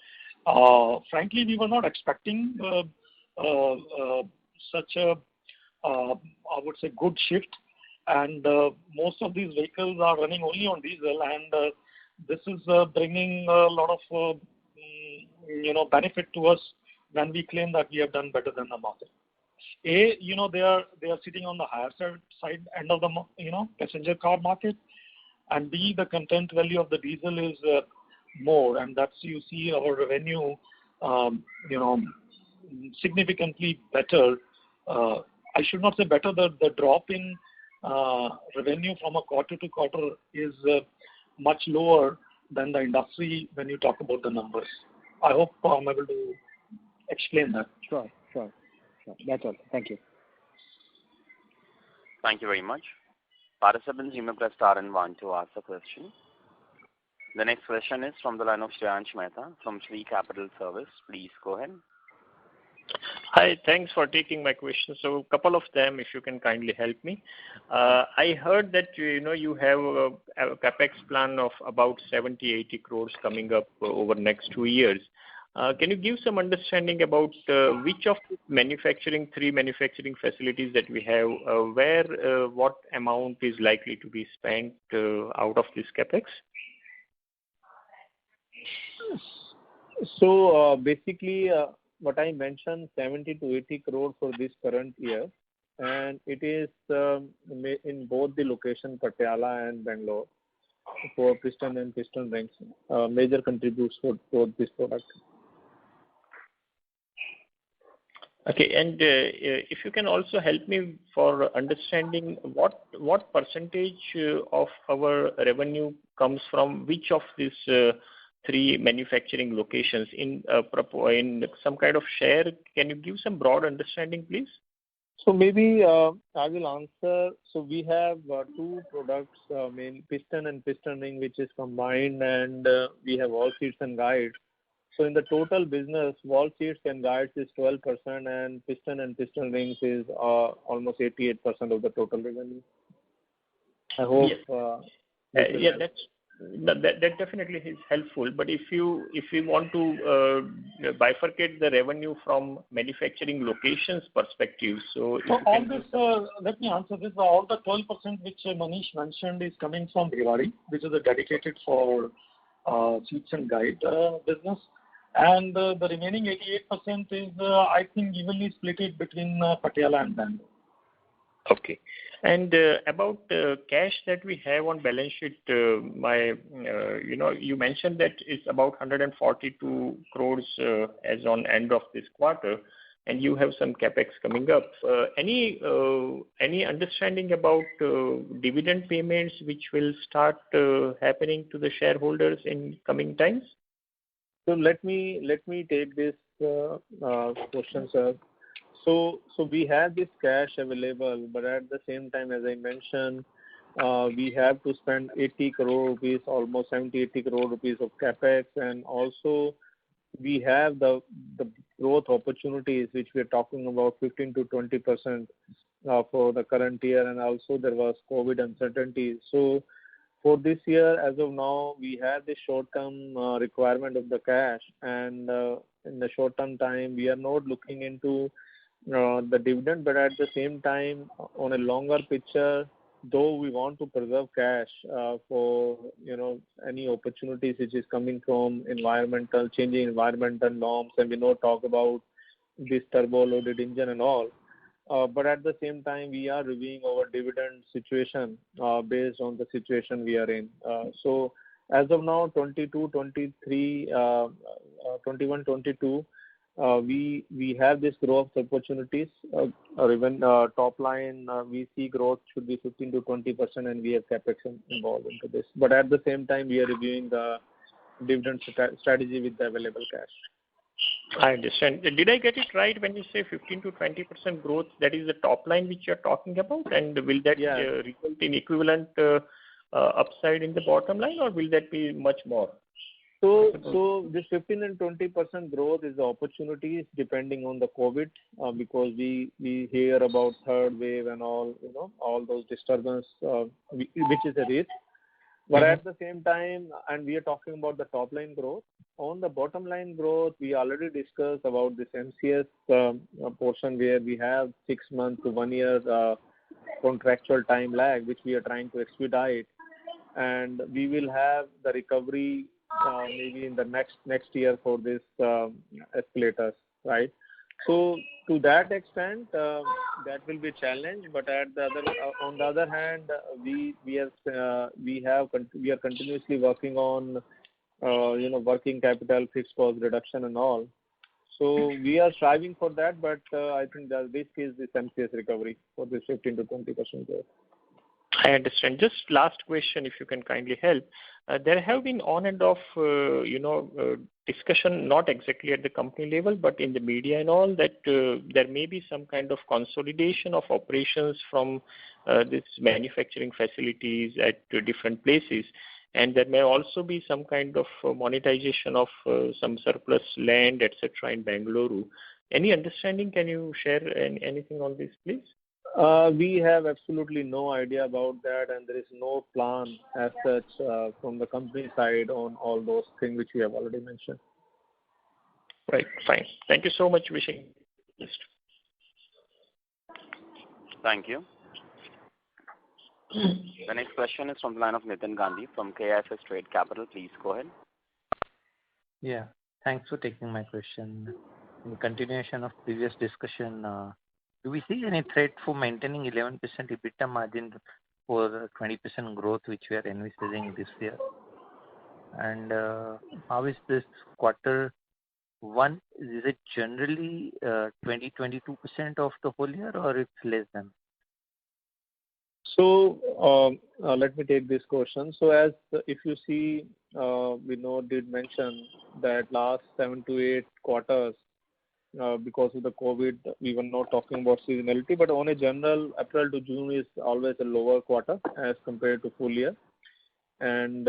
frankly, we were not expecting such a, I would say, good shift. And most of these vehicles are running only on diesel, and this is bringing a lot of benefit to us when we claim that we have done better than the market. A, they are sitting on the higher side end of the passenger car market, and B, the content value of the diesel is more, and that's, you see our revenue significantly better. I should not say better. The drop in revenue from a quarter to quarter is much lower than the industry when you talk about the numbers. I hope I'm able to explain that. Sure. That's all. Thank you. Thank you very much. Participants, you may press star and one to ask a question. The next question is from the line of Shreyansh Mehta from Shree Capital Service. Please go ahead. Hi, thanks for taking my question. So, a couple of them, if you can kindly help me. I heard that you have a capex plan of about 70-80 crores coming up over next 2 years. Can you give some understanding about which of the three manufacturing facilities that we have, where what amount is likely to be spent out of this capex? So basically, what I mentioned, 70 to 80 crore for this current year, and it is in both the location, Patiala and Bangalore, for piston and piston rings. Major contributes for this product. Okay, and if you can also help me for understanding what percentage of our revenue comes from which of these three manufacturing locations in some kind of share. Can you give some broad understanding, please? So maybe I will answer. So we have two products, piston and piston ring, which is combined, and we have valve seats and guides. So in the total business, valve seats and guides is 12%, and piston rings is almost 88% of the total revenue. I hope. That definitely is helpful. But if we want to bifurcate the revenue from manufacturing locations perspective, so all this, let me answer this. All the 12% which Manish mentioned is coming from Bhiwadi, which is a dedicated for seats and guide business, and the remaining 88% is I think evenly split it between Patiala and Bangalore. Okay. And about cash that we have on balance sheet, you mentioned that it's about 142 crores as on end of this quarter, and you have some capex coming up. Any understanding about dividend payments which will start happening to the shareholders in coming times? So let me take this question, sir. So we have this cash available, but at the same time, as I mentioned, we have to spend 80 crore rupees, almost 70-80 crore rupees of capex, and also we have the growth opportunities which we are talking about 15 to 20% for the current year, and also there was COVID uncertainty. So For this year, as of now, we have the short-term requirement of the cash, and in the short-term time, we are not looking into the dividend, but at the same time, on a longer picture, though we want to preserve cash for any opportunities which is coming from changing environmental norms, and we know talk about this turbo-loaded engine and all. But at the same time, we are reviewing our dividend situation based on the situation we are in. So as of now, 22, 23, 21, 22, we have this growth opportunities, or even top line, we see growth should be 15 to 20%, and we have capex involved into this. But at the same time, we are reviewing the dividend strategy with the available cash. I understand. Did I get it right when you say 15 to 20% growth? That is the top line which you are talking about, and will that result in equivalent upside in the bottom line, or will that be much more? So this 15 and 20% growth is the opportunities depending on the COVID, because we hear about third wave and all those disturbance, which is a risk. But at the same time, and we are talking about the top line growth. On the bottom line growth, we already discussed about this MCS portion where we have 6 months to 1 year contractual time lag, which we are trying to expedite, and we will have the recovery maybe in the next year for this escalators, right? So to that extent, that will be a challenge. But on the other hand, we are continuously working on working capital, fixed cost reduction, and all. So we are striving for that. But I think the risk is this MCS recovery for this 15 to 20% growth. I understand. Just last question, if you can kindly help. There have been on and off, discussion, not exactly at the company level, but in the media and all, that there may be some kind of consolidation of operations from these manufacturing facilities at different places. And there may also be some kind of monetization of some surplus land, etc. in Bengaluru. Any understanding? Can you share anything on this, please? We have absolutely no idea about that, and there is no plan as such from the company side on all those things which we have already mentioned. Right, fine. Thank you so much. Wishing you best. Thank you. The next question is from the line of Nitin Gandhi from KIFS Trade Capital. Please go ahead. Yeah, thanks for taking my question. In continuation of previous discussion, do we see any threat for maintaining 11% EBITDA margin for 20% growth which we are envisaging this year? And how is this quarter one? Is it generally 20-22% of the whole year, or it's less than? So let me take this question. So as if you see, did mention that last 7 to 8 quarters, because of the COVID, we were not talking about seasonality, but on a general, April to June is always a lower quarter as compared to full year. And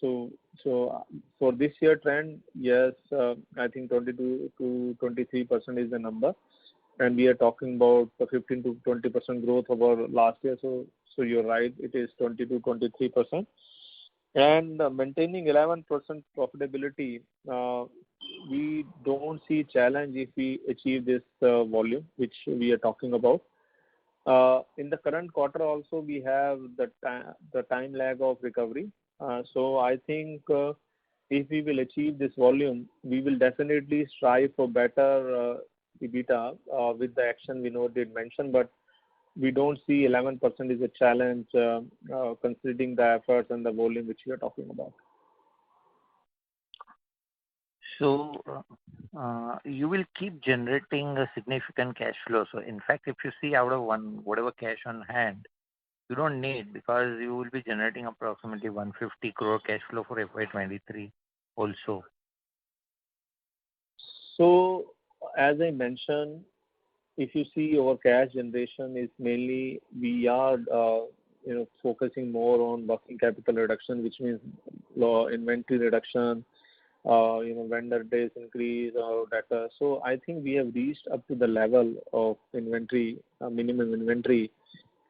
so for this year trend, yes, I think 22 to 23% is the number, and we are talking about the 15 to 20% growth over last year. So you're right, it is 20 to 23%. And maintaining 11% profitability, we don't see challenge if we achieve this volume which we are talking about. In the current quarter also, we have the time lag of recovery. So I think if we will achieve this volume, we will definitely strive for better EBITDA with the action we did mention, but we don't see 11% is a challenge considering the efforts and the volume which we are talking about. So you will keep generating a significant cash flow. So in fact, if you see out of whatever cash on hand, you don't need, because you will be generating approximately 150 crore cash flow for FY23 also. So as I mentioned, if you see our cash generation is mainly, we are focusing more on working capital reduction, which means inventory reduction, vendor days increase or data. So I think we have reached up to the level of inventory, minimum inventory,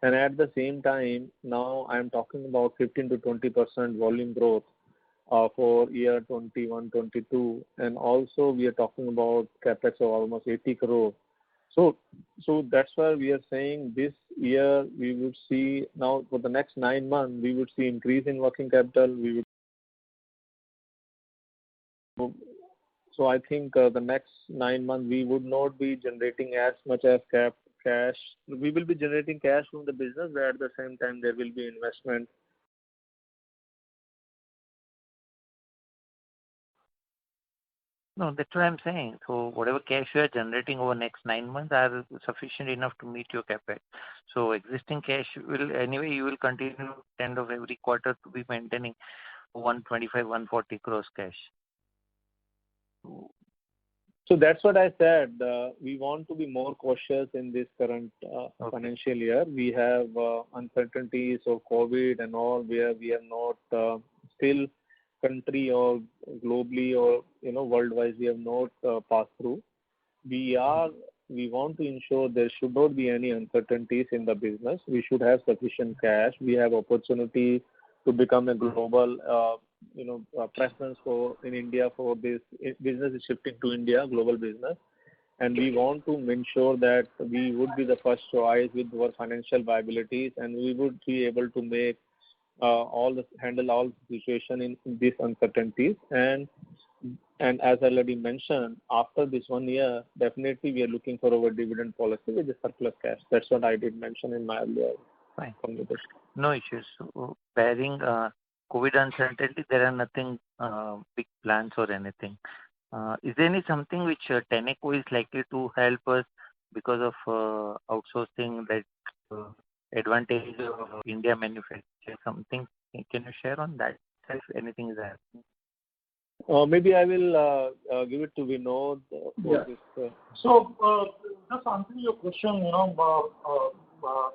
And at the same time, now I'm talking about 15 to 20% volume growth for year 21-22, and also we are talking about capex of almost 80 crore. So that's why we are saying this year we would see, now for the next 9 months, we would see increase in working capital. So I think the next 9 months we would not be generating as much as cash. We will be generating cash from the business, but at the same time there will be investment. No, that's what I'm saying. So whatever cash you are generating over next 9 months are sufficient enough to meet your capex. So existing cash will, anyway, you will continue end of every quarter to be maintaining 125, 140 crores cash. So that's what I said. We want to be more cautious in this current financial year. We have uncertainties of COVID and all, where we have not still country or globally or worldwide we have not passed through. We want to ensure there should not be any uncertainties in the business. We should have sufficient cash. We have opportunity to become a global preference in India for this business is shifting to India, global business, and we want to ensure that we would be the first choice with our financial viabilities, and we would be able to make handle all situation in these uncertainties. And as I already mentioned, after this 1 year, definitely we are looking for our dividend policy with the surplus cash. That's what I did mention in my earlier conversation. No issues. So, barring COVID uncertainty, there are nothing big plans or anything. Is there any something which Tenneco is likely to help us because of outsourcing, that advantage of India manufacturing? Something can you share on that? If anything is happening. Maybe I will give it to Vinod for this. So just answering your question,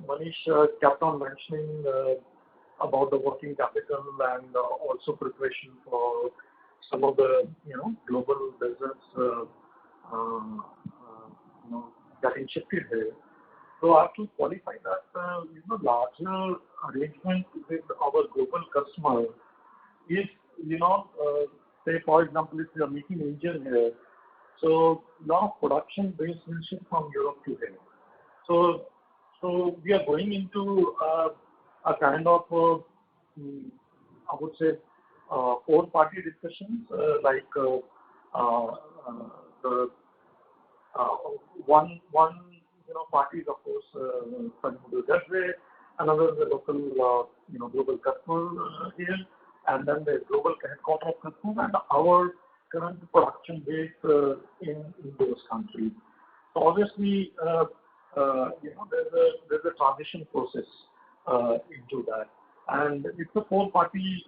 Manish kept on mentioning about the working capital and also preparation for some of the global business getting shifted here. So I have to qualify that larger arrangement with our global customer is say for example if you are making engine here, so now production base will shift from Europe to here. So we are going into a kind of I would say 4-party discussions like the one party is of course that way, another is the local global customer here, and then the global headquarters customer and our current production base in those countries. So obviously there's a transition process into that, and it's a 4-party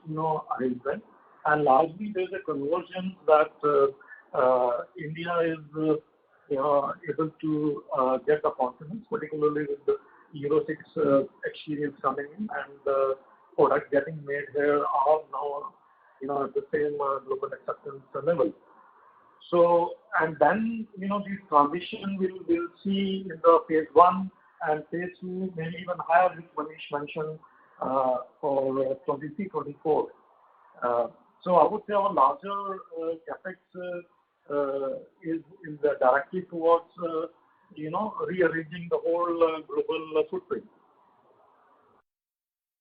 arrangement, and largely there's a conversion that India is able to get the confidence, particularly with the Euro 6 experience coming in, and products getting made here are now at the same global acceptance level. So, and then this transition we'll see in the phase 1 and phase 2, maybe even higher, which Manish mentioned for 23-24. So I would say our larger capex is directly towards rearranging the whole global footprint.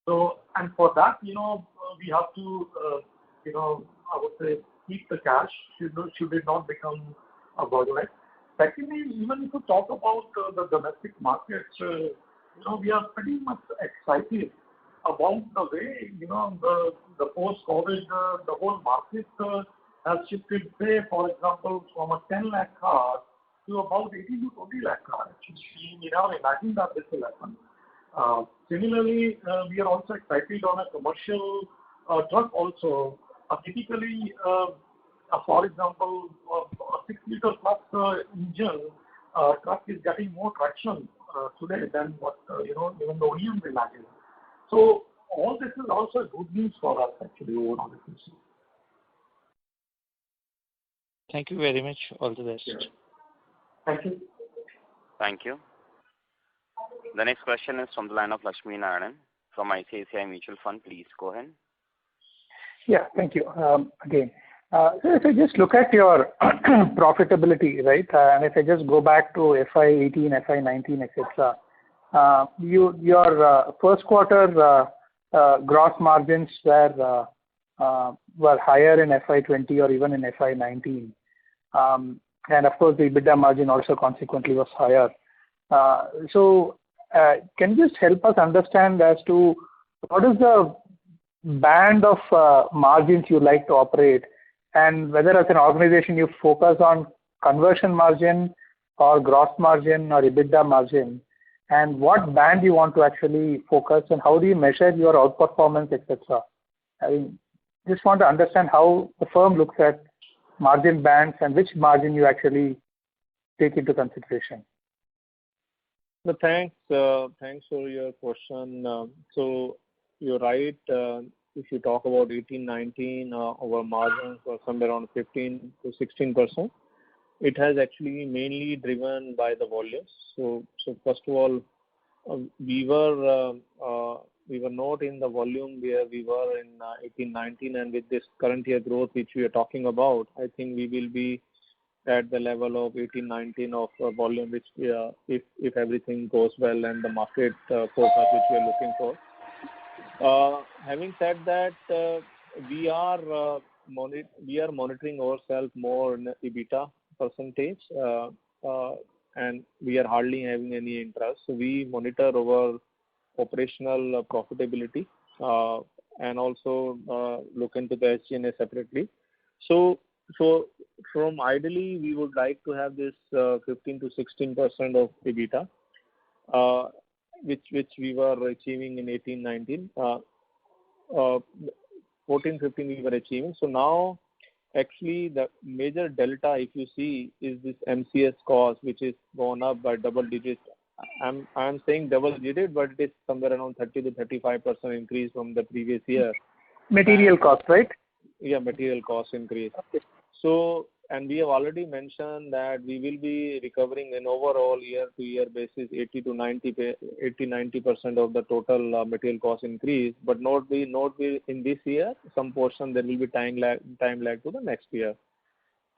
So, and for that we have to I would say keep the cash should it not become a bottleneck. Secondly, even if you talk about the domestic markets, we are pretty much excited about the way the post-COVID the whole market has shifted, say, for example, from a 10 lakh car to about 18 to 20 lakh car. We never imagined that this will happen. Similarly, we are also excited on a commercial truck also. Typically, for example, a 6-liter plus engine truck is getting more traction today than what even the OEM will imagine. So all this is also good news for us actually overall. Thank you very much. All the best. Yeah. Thank you. Thank you. The next question is from the line of Lakshmi Narayan from ICICI Mutual Fund. Please go ahead. Yeah, thank you. Again, so if I just look at your profitability, right, and if I just go back to FY18, FY19, etc., your first quarter gross margins were higher in FY20 or even in FY19, and of course the EBITDA margin also consequently was higher. So can you just help us understand as to what is the band of margins you like to operate, and whether as an organization you focus on conversion margin or gross margin or EBITDA margin, and what band you want to actually focus, and how do you measure your outperformance, etc. I mean, just want to understand how the firm looks at margin bands and which margin you actually take into consideration. No, thanks for your question. So you're right. If you talk about 18-19, our margins were somewhere around 15 to 16%. It has actually mainly driven by the volumes. So first of all, we were not in the volume where we were in 18-19, and with this current year growth which we are talking about, I think we will be at the level of 18-19 of volume, which if everything goes well and the market forecast which we are looking for. Having said that, we are monitoring ourselves more in EBITDA percentage, and we are hardly having any interest. So we monitor our operational profitability and also look into the SG&A separately. So from ideally we would like to have this 15 to 16% of EBITDA, which we were achieving in 18-19. 14-15 we were achieving. So now actually the major delta, if you see, is this MCS cost, which is gone up by double digits. I'm saying double digit, but it is somewhere around 30 to 35% increase from the previous year. Material cost, right? Yeah, material cost increase. Okay. So, and we have already mentioned that we will be recovering in overall year-to-year basis 80-90% of the total material cost increase, but not be in this year. Some portion there will be time lag to the next year.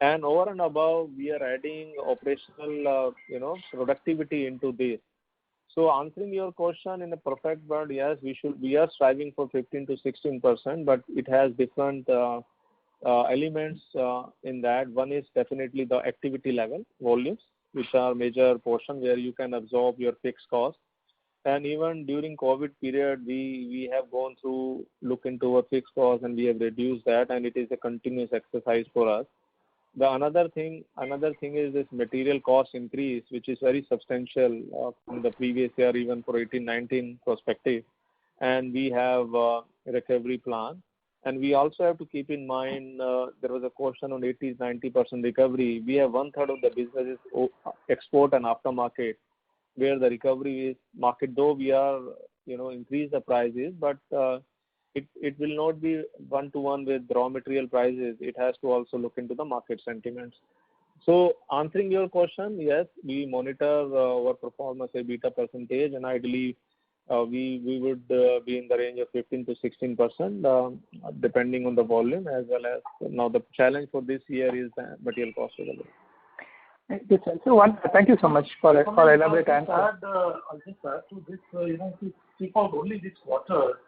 And over and above, we are adding operational, productivity into this. So answering your question in a perfect word, yes, we are striving for 15 to 16%, but it has different elements in that. One is definitely the activity level, volumes, which are major portion where you can absorb your fixed cost. And even during COVID period, we have gone through, look into our fixed cost, and we have reduced that, and it is a continuous exercise for us. The another thing is this material cost increase, which is very substantial from the previous year, even for 18-19 perspective. And we have a recovery plan. And we also have to keep in mind, there was a question on 80-90% recovery. We have 1/3 of the business is export and aftermarket, where the recovery is market, though we are, increase the prices, but it will not be one-to-one with raw material prices. It has to also look into the market sentiments. So answering your question, yes, we monitor our performance EBITDA percentage, and ideally we would be in the range of 15 to 16%, depending on the volume, as well as now the challenge for this year is the material cost available. So thank you so much for elaborate answer. I'll just add to this, to keep out only this quarter,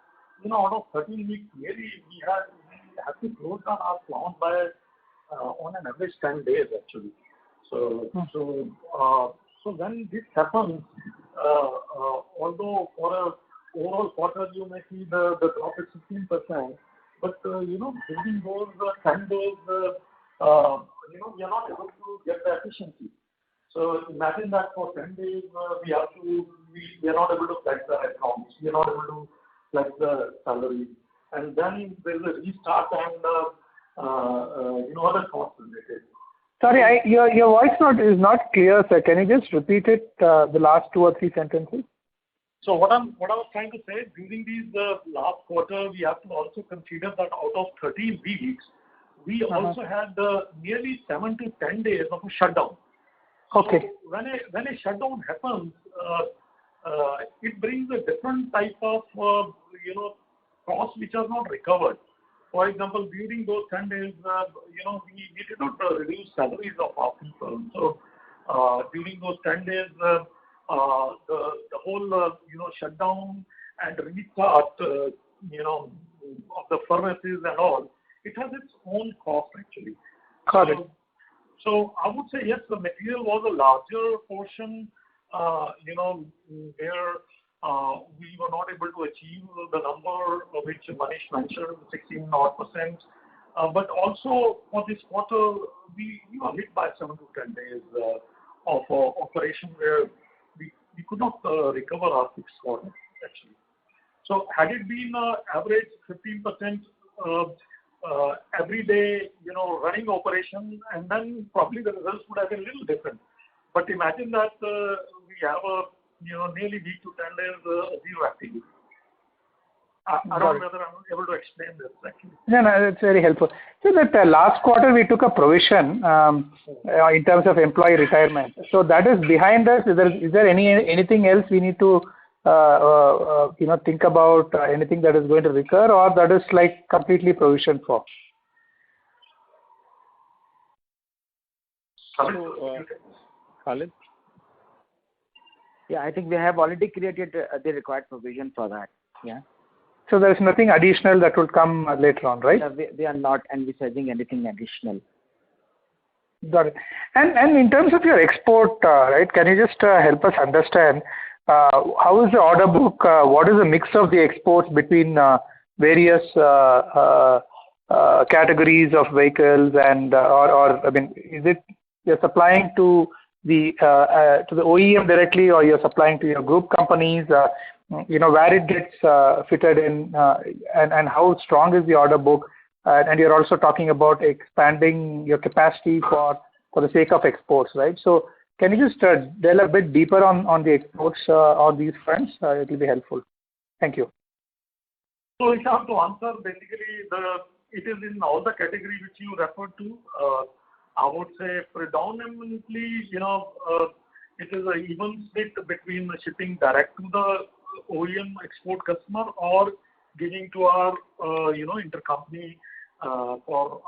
out of 13 weeks, really we have to close down our plant by on an average 10 days actually. So when this happens, although for a overall quarter you may see the drop is 15%, but during those 10 days, we are not able to get the efficiency. So imagine that for 10 days we are not able to collect the accounts, we are not able to collect the salary, and then there is a restart and other costs related. Sorry, your voice is not clear, sir. Can you just repeat it, the last 2 or 3 sentences? So what I was trying to say, during these last quarter, we have to also consider that out of 13 weeks, we also had nearly 7 to 10 days of a shutdown. Okay. So when a shutdown happens, it brings a different type of costs which are not recovered. For example, during those 10 days, we did not reduce salaries of our people. So during those 10 days, the whole shutdown and restart of the furnaces and all, it has its own cost actually. Correct. So I would say yes, the material was a larger portion, where we were not able to achieve the number which Manish mentioned, 16%. But also for this quarter, we were hit by 7 to 10 days of operation where we could not recover our fixed cost actually. So had it been average 15% every day, running operation, and then probably the results would have been a little different. But imagine that we have nearly week to 10 days zero activity. I don't know whether I'm able to explain this actually. No, that's very helpful. So that last quarter we took a provision in terms of employee retirement. So that is behind us. Is there anything else we need to think about, anything that is going to recur, or that is like completely provisioned for? Khalid? Yeah, I think we have already created the required provision for that. Yeah. So there is nothing additional that will come later on, right? We are not envisaging anything additional. Got it. And in terms of your export, right, can you just help us understand how is the order book? What is the mix of the exports between various categories of vehicles, and or I mean, is it you're supplying to the OEM directly, or you're supplying to your group companies? Where it gets fitted in, and how strong is the order book? And you're also talking about expanding your capacity for the sake of exports, right? So can you just delve a bit deeper on the exports on these fronts? It will be helpful. Thank you. So if I have to answer, basically it is in all the categories which you referred to. I would say predominantly, it is an even split between shipping direct to the OEM export customer or giving to our, intercompany for,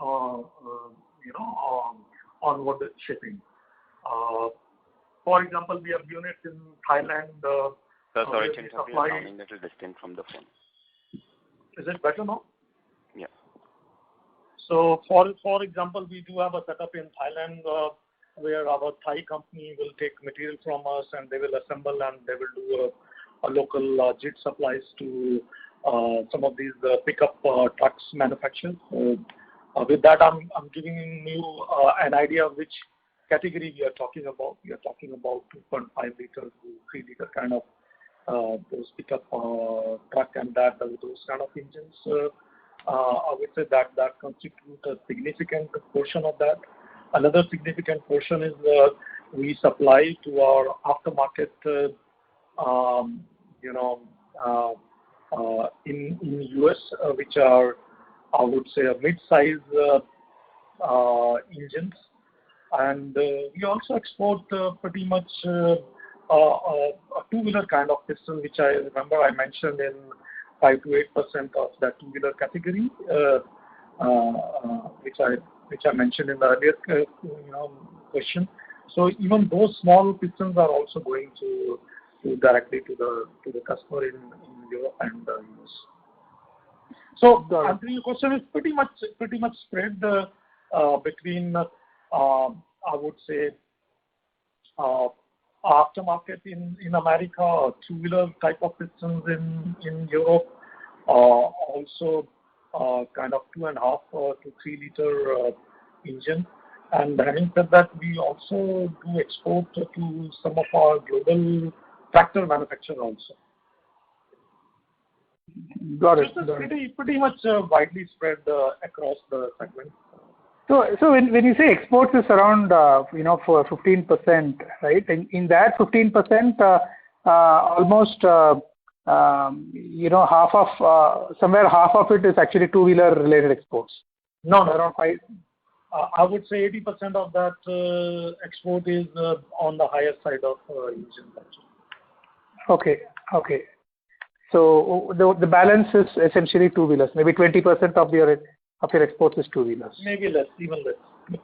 onward shipping. For example, we have units in Thailand. Sorry to interrupt, you're sounding a little distant from the phone. Is it better now? Yeah. So, for example, we do have a setup in Thailand where our Thai company will take material from us and they will assemble and they will do a local JIT supplies to some of these pickup trucks manufacturers. With that, I'm giving you an idea of which category we are talking about. We are talking about 2.5 liter to 3 liter kind of those pickup truck and those kind of engines. I would say that constitutes a significant portion of that. Another significant portion is we supply to our aftermarket, in US, which are, I would say, a mid-size engines. And we also export pretty much a two-wheeler kind of piston, which I remember I mentioned in 5 to 8% of that two-wheeler category, which I mentioned in the earlier question. So even those small pistons are also going to directly to the customer in Europe and US. So answering your question, is pretty much spread between I would say aftermarket in America, two-wheeler type of pistons in Europe, also kind of 2.5 to 3 liter engine. And having said that, we also do export to some of our global tractor manufacturers also. Got it. It's pretty much widely spread across the segment. So when you say exports is around for 15%, right? In that 15%, almost half of half of it is actually two-wheeler related exports. No, around 5. I would say 80% of that export is on the higher side of engine. Okay. So the balance is essentially two-wheelers. Maybe 20% of your exports is two-wheelers. Maybe less, even less.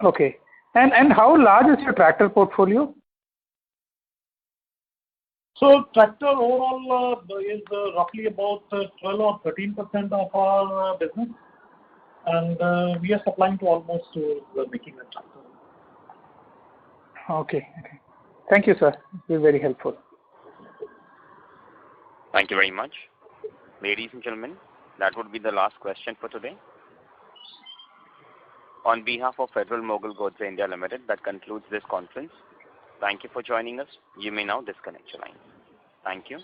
Okay. And how large is your tractor portfolio? So tractor overall is roughly about 12 or 13% of our business, and we are supplying to almost to the making a tractor. Okay. Thank you, sir. This is very helpful. Thank you very much. Ladies and gentlemen, that would be the last question for today. On behalf of Federal Mogul Godse India Limited, that concludes this conference. Thank you for joining us. You may now disconnect your line. Thank you.